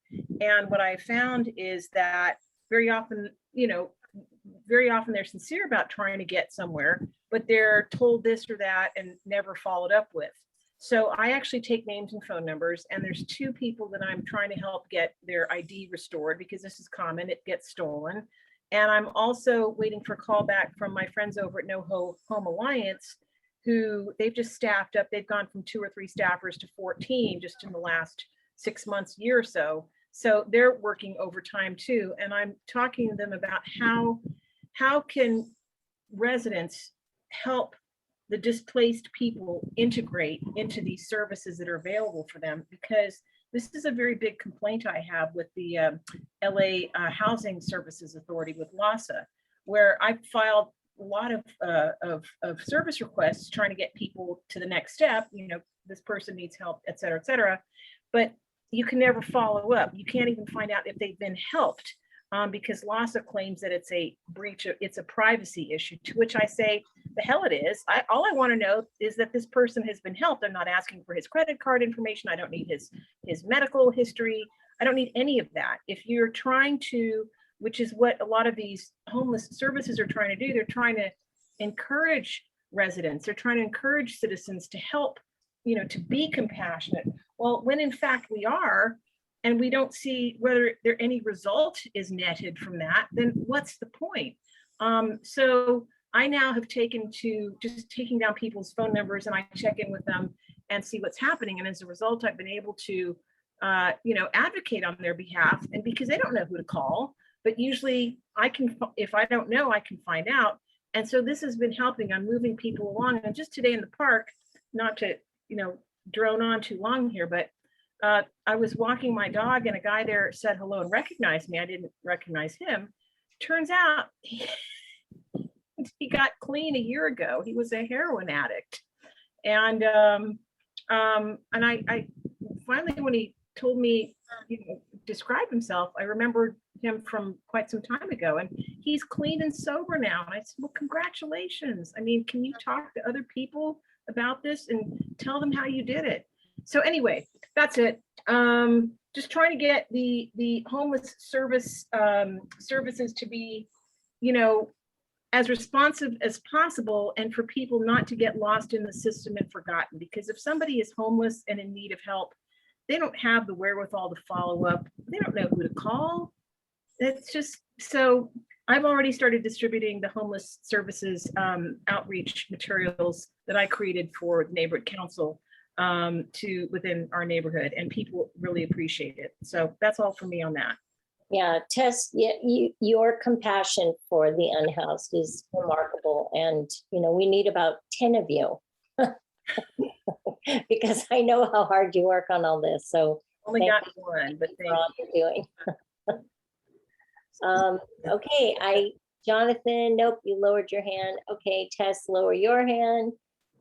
And what I found is that very often they're sincere about trying to get somewhere, but they're told this or that and never followed up with. So I actually take names and phone numbers, and there's 2 people that I'm trying to help get their ID restored because this is common, it gets stolen. And I'm also waiting for a call back from my friends over at No Home Alliance, who they've just staffed up. They've gone from 2 or 3 staffers to 14 just in the last 6 months, year or so. So they're working overtime too. And I'm talking to them about how can residents help the displaced people integrate into these services that are available for them, because this is a very big complaint I have with the LA Housing Services Authority with LAHSA, where I filed a lot of service requests trying to get people to the next step. You know, this person needs help, et cetera, but you can never follow up. You can't even find out if they've been helped because LAHSA claims that it's a breach of, it's a privacy issue, to which I say, the hell it is. All I want to know is that this person has been helped. I'm not asking for his credit card information. I don't need his medical history. I don't need any of that. If you're trying to, which is what a lot of these homeless services are trying to do, they're trying to encourage residents. They're trying to encourage citizens to help, you know, to be compassionate. Well, when in fact we are, and we don't see whether there any result is netted from that, then what's the point? So I now have taken to just taking down people's phone numbers, and I check in with them and see what's happening. And as a result, I've been able to, you know, advocate on their behalf. And because they don't know who to call, but usually I can, if I don't know, I can find out. And so this has been helping. I'm moving people along. And just today in the park, not to, you know, drone on too long here, but I was walking my dog and a guy there said hello and recognized me. I didn't recognize him. Turns out he got clean a year ago. He was a heroin addict. And I finally, when he told me, you know, describe himself, I remembered him from quite some time ago, and he's clean and sober now. And I said, well, congratulations. I mean, can you talk to other people about this and tell them how you did it? So anyway, that's it. Just trying to get the homeless services to be, you know, as responsive as possible, and for people not to get lost in the system and forgotten. Because if somebody is homeless and in need of help, they don't have the wherewithal to follow up. They don't know who to call. It's just, so I've already started distributing the homeless services outreach materials that I created for the neighborhood council to within our neighborhood, and people really appreciate it. So that's all for me on that. Yeah, Tess, yeah, your compassion for the unhoused is remarkable. And, we need about 10 of you. Because I know how hard you work on all this. So Only thank got you one, but for thank all you're doing. Okay, Jonathan, nope, you lowered your hand. Okay, Tess, lower your hand.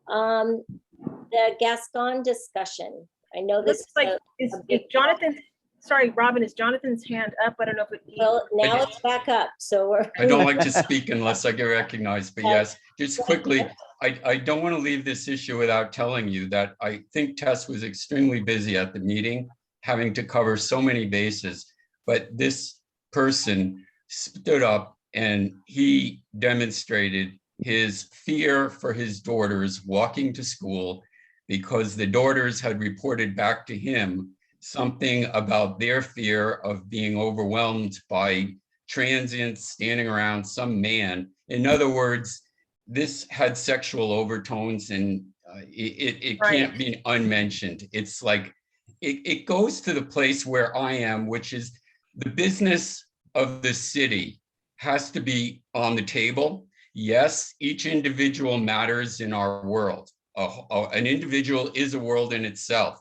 The Gascon discussion. I know this Looks is like, a is big Jonathan, sorry, Robin, is Jonathan's hand up? I don't know if it. well, now it's back up, so we're. I don't like to speak unless I get recognized, but yes, just quickly, I don't want to leave this issue without telling you that I think Tess was extremely busy at the meeting, having to cover so many bases. But this person stood up and he demonstrated his fear for his daughters walking to school because the daughters had reported back to him something about their fear of being overwhelmed by transients standing around some man. In other words, this had sexual overtones and it can't be unmentioned. It's like, it goes to the place where I am, which is the business of the city has to be on the table. Yes, each individual matters in our world. An individual is a world in itself.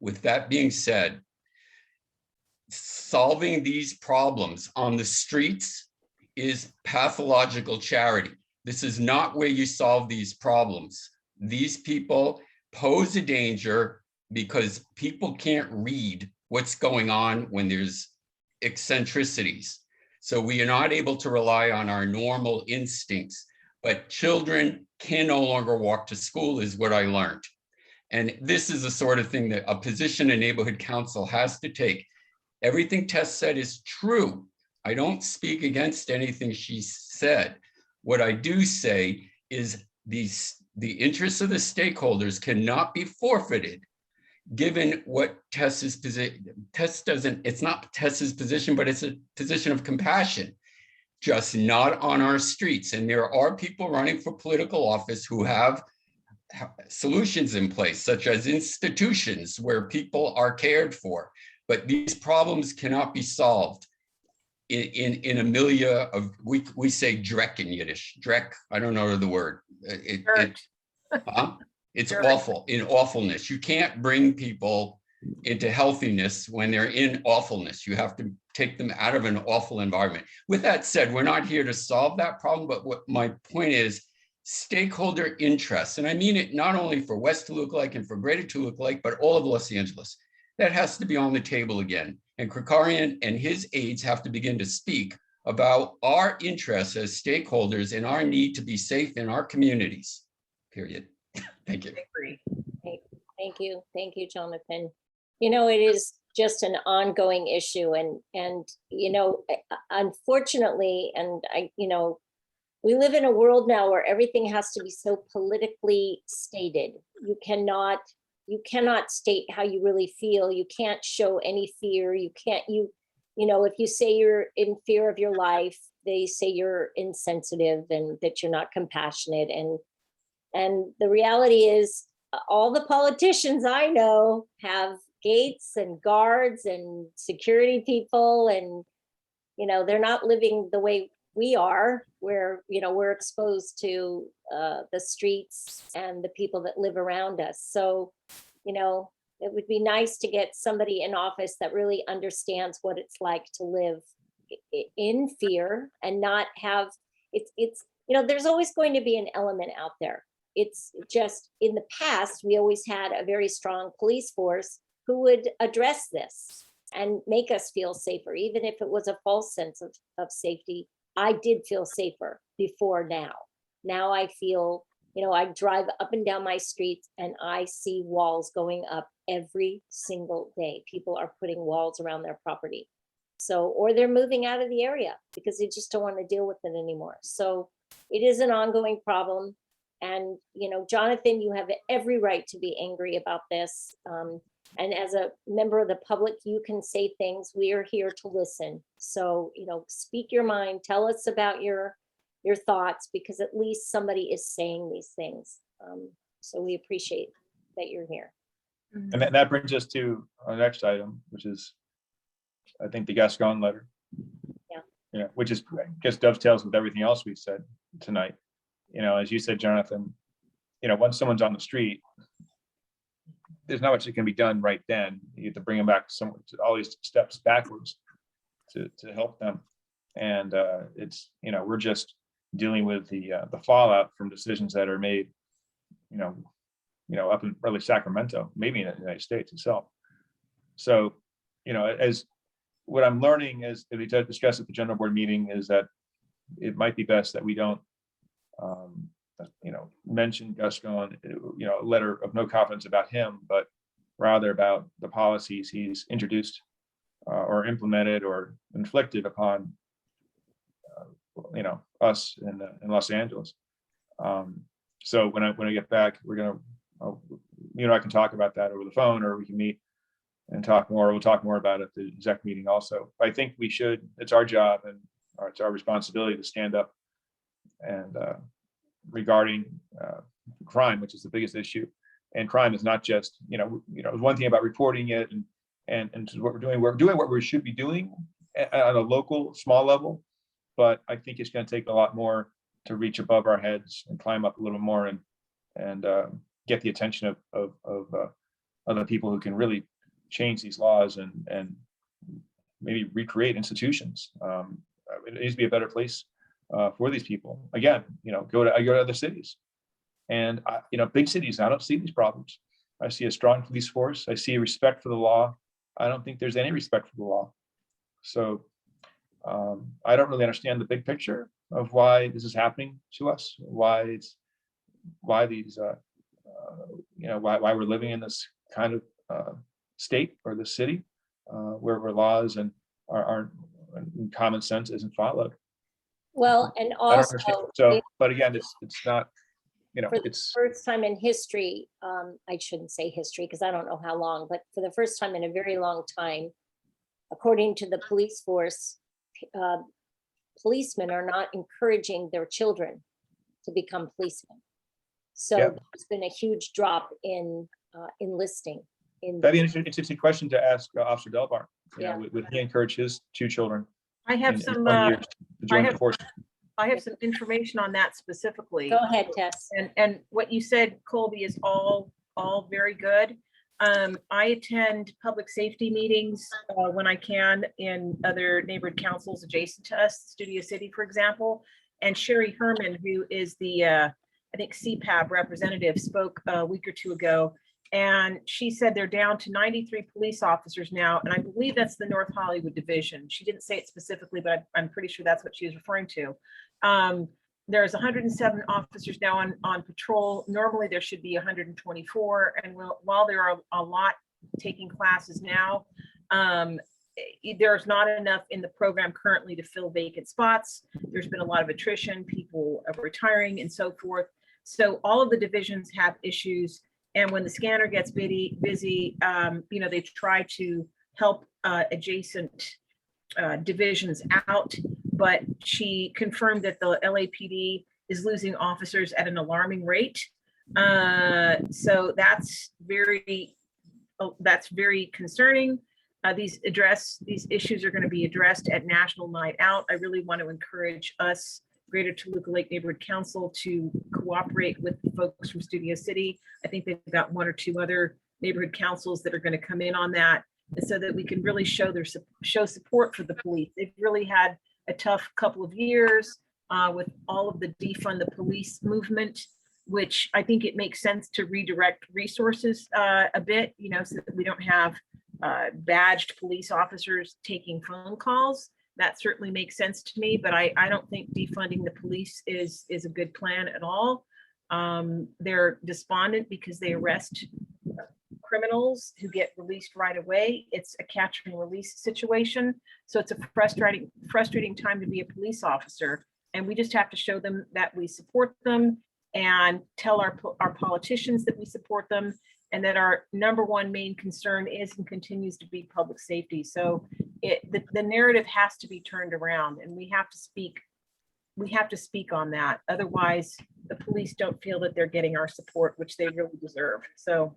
With that being said, solving these problems on the streets is pathological charity. This is not where you solve these problems. These people pose a danger because people can't read what's going on when there's eccentricities. So we are not able to rely on our normal instincts, but children can no longer walk to school is what I learned. And this is the sort of thing that a position in neighborhood council has to take. Everything Tess said is true. I don't speak against anything she said. What I do say is the interests of the stakeholders cannot be forfeited given what Tess's position. Tess doesn't, it's not Tess's position, but it's a position of compassion, just not on our streets. And there are people running for political office who have solutions in place, such as institutions where people are cared for. But these problems cannot be solved in a milieu of, we say dreck in Yiddish. Dreck, I don't know the word. It's awful, in awfulness. You can't bring people into healthiness when they're in awfulness. You have to take them out of an awful environment. With that said, we're not here to solve that problem, but what my point is, stakeholder interests, and I mean it not only for West Toluca Lake and for Greater Toluca Lake, but all of Los Angeles. That has to be on the table again. And Krikarian and his aides have to begin to speak about our interests as stakeholders and our need to be safe in our communities, period. Thank you. I agree. Thank you, Jonathan. It is just an ongoing issue and unfortunately, and we live in a world now where everything has to be so politically stated. You cannot state how you really feel. You can't show any fear. You can't, if you say you're in fear of your life, they say you're insensitive and that you're not compassionate. And the reality is all the politicians I know have gates and guards and security people, and, they're not living the way we are, where, we're exposed to the streets and the people that live around us. So, it would be nice to get somebody in office that really understands what it's like to live in fear and not have, there's always going to be an element out there. It's just in the past, we always had a very strong police force who would address this and make us feel safer, even if it was a false sense of safety. I did feel safer before now. Now I feel, I drive up and down my streets and I see walls going up every single day. People are putting walls around their property. So, or they're moving out of the area because they just don't want to deal with it anymore. So it is an ongoing problem. And, Jonathan, you have every right to be angry about this. And as a member of the public, you can say things. We are here to listen. So, speak your mind. Tell us about your thoughts, because at least somebody is saying these things. So we appreciate that you're here. And that brings us to our next item, which is, I think, the Gascon letter. which is just dovetails with everything else we said tonight. As you said, Jonathan, once someone's on the street, there's not much that can be done right then. You have to bring them back all these steps backwards to help them. And it's, we're just dealing with the fallout from decisions that are made, up in early Sacramento, maybe in the United States itself. So, as what I'm learning is, we discussed at the general board meeting, is that it might be best that we don't, mention Gascon, a letter of no confidence about him, but rather about the policies he's introduced or implemented or inflicted upon, us in Los Angeles. So when I get back, we're gonna, I can talk about that over the phone, or we can meet and talk more. We'll talk more about it at the exec meeting also. I think we should. It's our job and it's our responsibility to stand up and regarding crime, which is the biggest issue. And crime is not just, one thing about reporting it and what we're doing. We're doing what we should be doing at a local, small level. But I think it's going to take a lot more to reach above our heads and climb up a little more and get the attention of other people who can really change these laws and maybe recreate institutions. It needs to be a better place for these people. Again, I go to other cities, and big cities, I don't see these problems. I see a strong police force. I see a respect for the law. I don't think there's any respect for the law. So I don't really understand the big picture of why this is happening to us. Why these why we're living in this kind of state or the city where laws and our common sense isn't followed. Well, and I don't also, understand. So, but again, it's not, for the it's first time in history, I shouldn't say history because I don't know how long, but for the first time in a very long time, according to the police force, policemen are not encouraging their children to become policemen. So Yeah. there's been a huge drop in enlisting. that'd be an interesting question to ask Officer Delbar. Yeah. Would he encourage his two children I in have 20 some, years to join the force? I have some information on that specifically. Go ahead, Tess. And what you said, Colby, is all very good. I attend public safety meetings when I can in other neighborhood councils adjacent to us, Studio City, for example. And Sherry Herman, who is the, I think, CPAB representative, spoke a week or two ago. And she said they're down to 93 police officers now. And I believe that's the North Hollywood division. She didn't say it specifically, but I'm pretty sure that's what she was referring to. There's 107 officers now on patrol. Normally there should be 124. And while there are a lot taking classes now, there's not enough in the program currently to fill vacant spots. There's been a lot of attrition, people are retiring and so forth. So all of the divisions have issues. And when the scanner gets busy, they try to help adjacent divisions out. But she confirmed that the LAPD is losing officers at an alarming rate. So that's very concerning. These issues are going to be addressed at National Night Out. I really want to encourage us, Greater Toluca Lake Neighborhood Council, to cooperate with folks from Studio City. I think they've got one or two other neighborhood councils that are going to come in on that, and so that we can really show support for the police. They've really had a tough couple of years with all of the defund the police movement, which I think it makes sense to redirect resources a bit, so that we don't have badged police officers taking phone calls. That certainly makes sense to me, but I don't think defunding the police is a good plan at all. They're despondent because they arrest criminals who get released right away. It's a catch and release situation. So it's a frustrating time to be a police officer. And we just have to show them that we support them and tell our politicians that we support them, and that our number one main concern is and continues to be public safety. So the narrative has to be turned around, and we have to speak on that. Otherwise, the police don't feel that they're getting our support, which they really deserve. So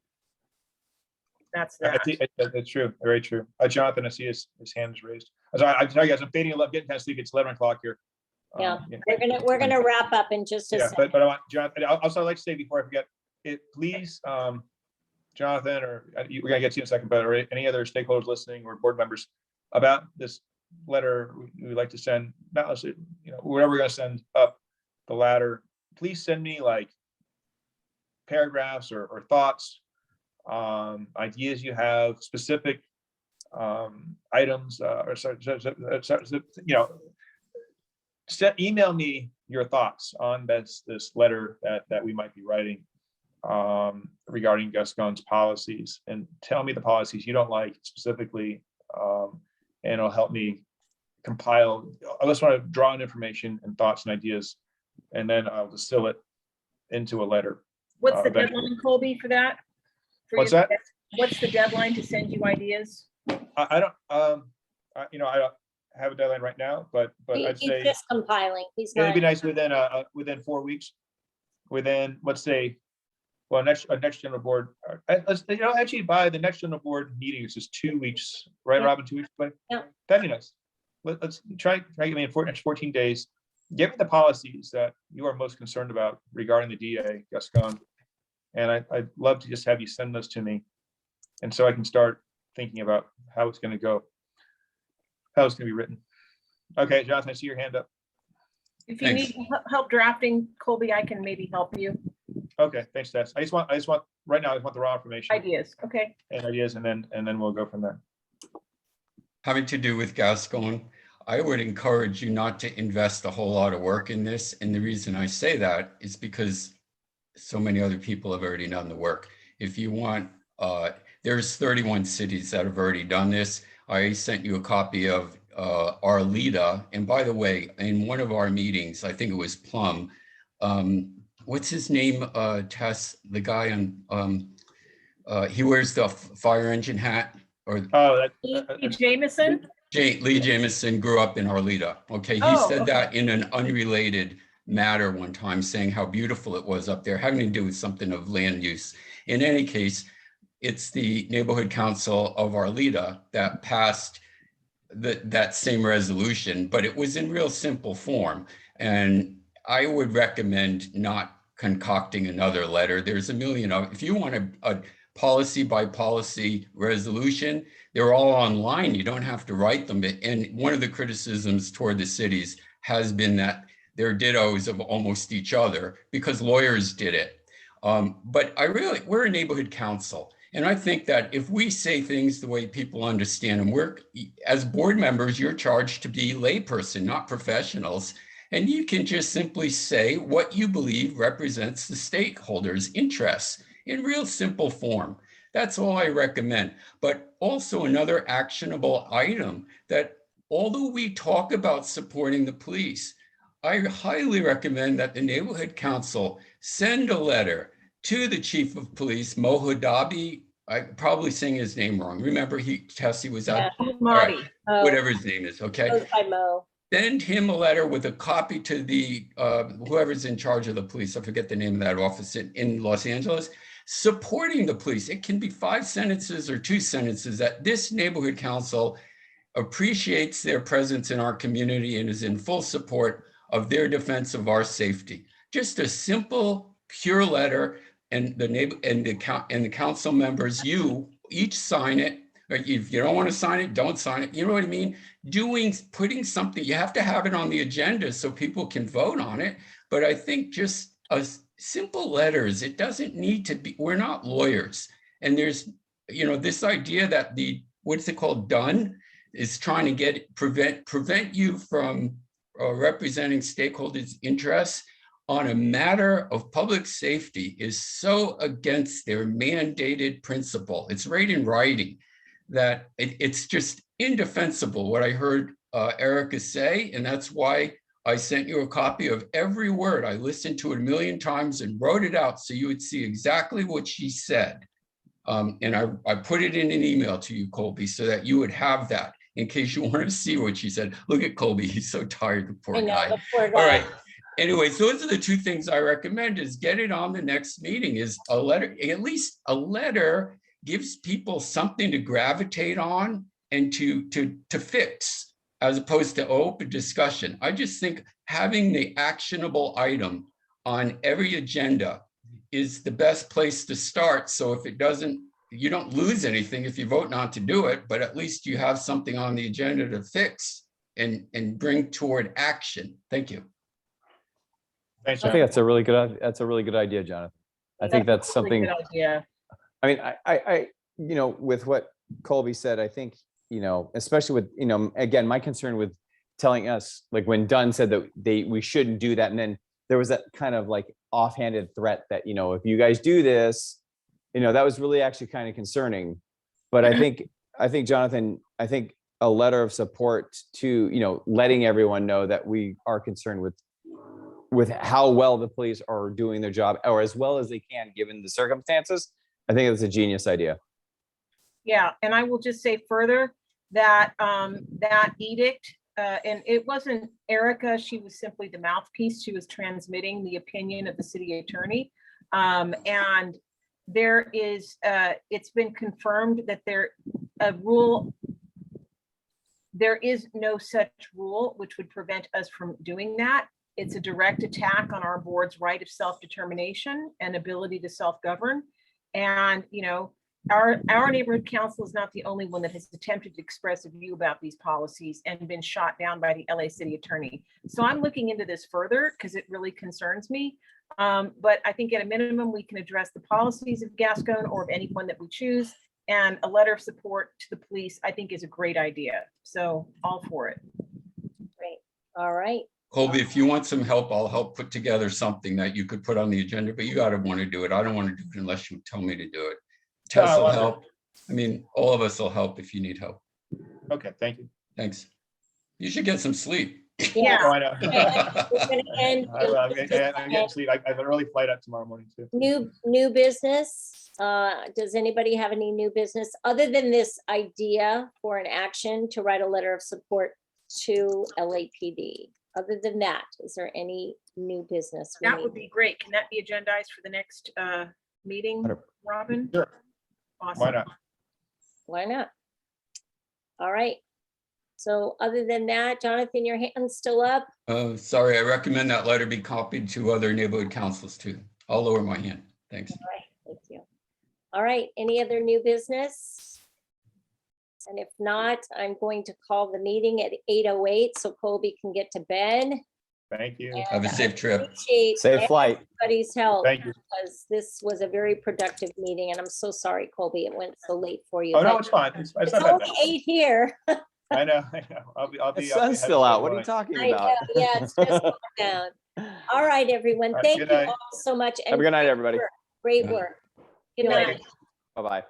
that's that. That's true. Very true. Jonathan, I see his hand is raised. So I tell you guys, I'm fading, I'm getting kind of sleepy. It's 11 o'clock here. Yeah. We're gonna wrap up in just a Yeah, second. but I want Jonathan, also I'd like to say before I forget, please, Jonathan, or we're gonna get to you in a second, but or any other stakeholders listening or board members about this letter we would like to send, not necessarily, whatever we're gonna send up the ladder, please send me like paragraphs or thoughts, ideas you have, specific items, email me your thoughts on this letter that we might be writing regarding Gascon's policies, and tell me the policies you don't like specifically, and it'll help me compile. I just want to draw on information and thoughts and ideas, and then I'll distill it into a letter. What's the eventually. deadline, Colby, for that? What's that? What's the deadline to send you ideas? I don't, I don't have a deadline right now, but I'd He's say just compiling. He's it'd not. be nice within 4 weeks, within, let's say, well, next general board, actually by the next general board meeting, it's just 2 weeks, right, Yeah. Robin, 2 weeks away? Yeah. That'd be nice. Let's try get me in next 14 days. Give me the policies that you are most concerned about regarding the DA, Gascon. And I'd love to just have you send those to me. And so I can start thinking about how it's gonna go, how it's gonna be written. Okay, Jonathan, I see your hand up. If you Thanks. need help drafting, Colby, I can maybe help you. Okay, thanks, Tess. I just want, right now, I just want the raw information Ideas, okay? and ideas, and then we'll go from there. Having to do with Gascon, I would encourage you not to invest a whole lot of work in this. And the reason I say that is because so many other people have already done the work. If you want, there's 31 cities that have already done this. I sent you a copy of our LIDA. And by the way, in one of our meetings, I think it was Plum, what's his name, Tess, the guy on, he wears the fire engine hat, or Oh, Lee Jameson? Lee Jameson grew up in Arleta. Okay, he Oh, said okay. that in an unrelated matter one time, saying how beautiful it was up there, having to do with something of land use. In any case, it's the neighborhood council of Arleta that passed that same resolution, but it was in real simple form. And I would recommend not concocting another letter. There's a million of, if you want a policy by policy resolution, they're all online. You don't have to write them. And one of the criticisms toward the cities has been that they're dittos of almost each other because lawyers did it. But we're a neighborhood council. And I think that if we say things the way people understand them, as board members, you're charged to be layperson, not professionals. And you can just simply say what you believe represents the stakeholders' interests in real simple form. That's all I recommend. But also another actionable item that although we talk about supporting the police, I highly recommend that the neighborhood council send a letter to the chief of police, Mo Hudabi. I'm probably saying his name wrong. Remember, Tessie was out, Marty. whatever his name is, okay? Goes by Mo. Send him a letter with a copy to the whoever's in charge of the police. I forget the name of that office in Los Angeles, supporting the police. It can be 5 sentences or 2 sentences that this neighborhood council appreciates their presence in our community and is in full support of their defense of our safety. Just a simple, pure letter, and the council members, you each sign it. Or if you don't want to sign it, don't sign it. You know what I mean? Putting something, you have to have it on the agenda so people can vote on it. But I think just simple letters, it doesn't need to be, we're not lawyers. And there's, this idea that what's it called, done, is trying to prevent you from representing stakeholders' interests on a matter of public safety is so against their mandated principle. It's right in writing that it's just indefensible what I heard Erica say. And that's why I sent you a copy of every word. I listened to it a million times and wrote it out so you would see exactly what she said. And I put it in an email to you, Colby, so that you would have that in case you want to see what she said. Look at Colby, he's so tired, the poor guy. The poor guy. All right. Anyways, those are the 2 things I recommend is get it on the next meeting is a letter, at least a letter gives people something to gravitate on and to fix. as opposed to open discussion. I just think having the actionable item on every agenda is the best place to start. So if it doesn't, you don't lose anything if you vote not to do it, but at least you have something on the agenda to fix and bring toward action. Thank you. Thanks, I think John. that's a really good idea, Jonathan. I think that's a really something, good idea. I mean, I, with what Colby said, I think, especially with, again, my concern with telling us, like when Dunn said that we shouldn't do that. And then there was that kind of like offhanded threat that, if you guys do this, that was really actually kind of concerning. But I think, Jonathan, a letter of support to, letting everyone know that we are concerned with how well the police are doing their job, or as well as they can, given the circumstances. I think it's a genius idea. Yeah, and I will just say further that that edict, and it wasn't Erica, she was simply the mouthpiece. She was transmitting the opinion of the city attorney. And there is, it's been confirmed that there is no such rule which would prevent us from doing that. It's a direct attack on our board's right of self-determination and ability to self-govern. And, our neighborhood council is not the only one that has attempted to express a view about these policies and been shot down by the LA city attorney. So I'm looking into this further because it really concerns me. But I think at a minimum, we can address the policies of Gascon or of anyone that we choose. And a letter of support to the police, I think, is a great idea. So all for it. Great. All right. Colby, if you want some help, I'll help put together something that you could put on the agenda, but you gotta want to do it. I don't want to do it unless you tell me to do it. Tess will help. I mean, all of us will help if you need help. Okay, thank you. Thanks. You should get some sleep. Oh, Yeah. I know. We're gonna end. I'm getting sleep. I have an early flight up tomorrow morning too. New business. Does anybody have any new business other than this idea for an action to write a letter of support to LAPD? Other than that, is there any new business? That would be great. Can that be agendized for the next meeting, Robin? Sure. Awesome. Why not? Why not? All right. So other than that, Jonathan, your hand's still up. Sorry, I recommend that letter be copied to other neighborhood councils too. I'll lower my hand. Thanks. All right, thank you. All right, any other new business? And if not, I'm going to call the meeting at 8:08 so Colby can get to bed. Thank you. Have a safe trip. Appreciate Safe flight. everybody's help Thank you. because this was a very productive meeting and I'm so sorry, Colby, it went so late for you. Oh, no, but it's fine. It's it's not that bad. okay here. I know. I'll The be. sun's still out. What are you talking I know, about? yeah, it's just going down. All right, everyone, All right, thank good you night. all so much. Have a good night, everybody. Great work. Good Good night. night. Bye-bye.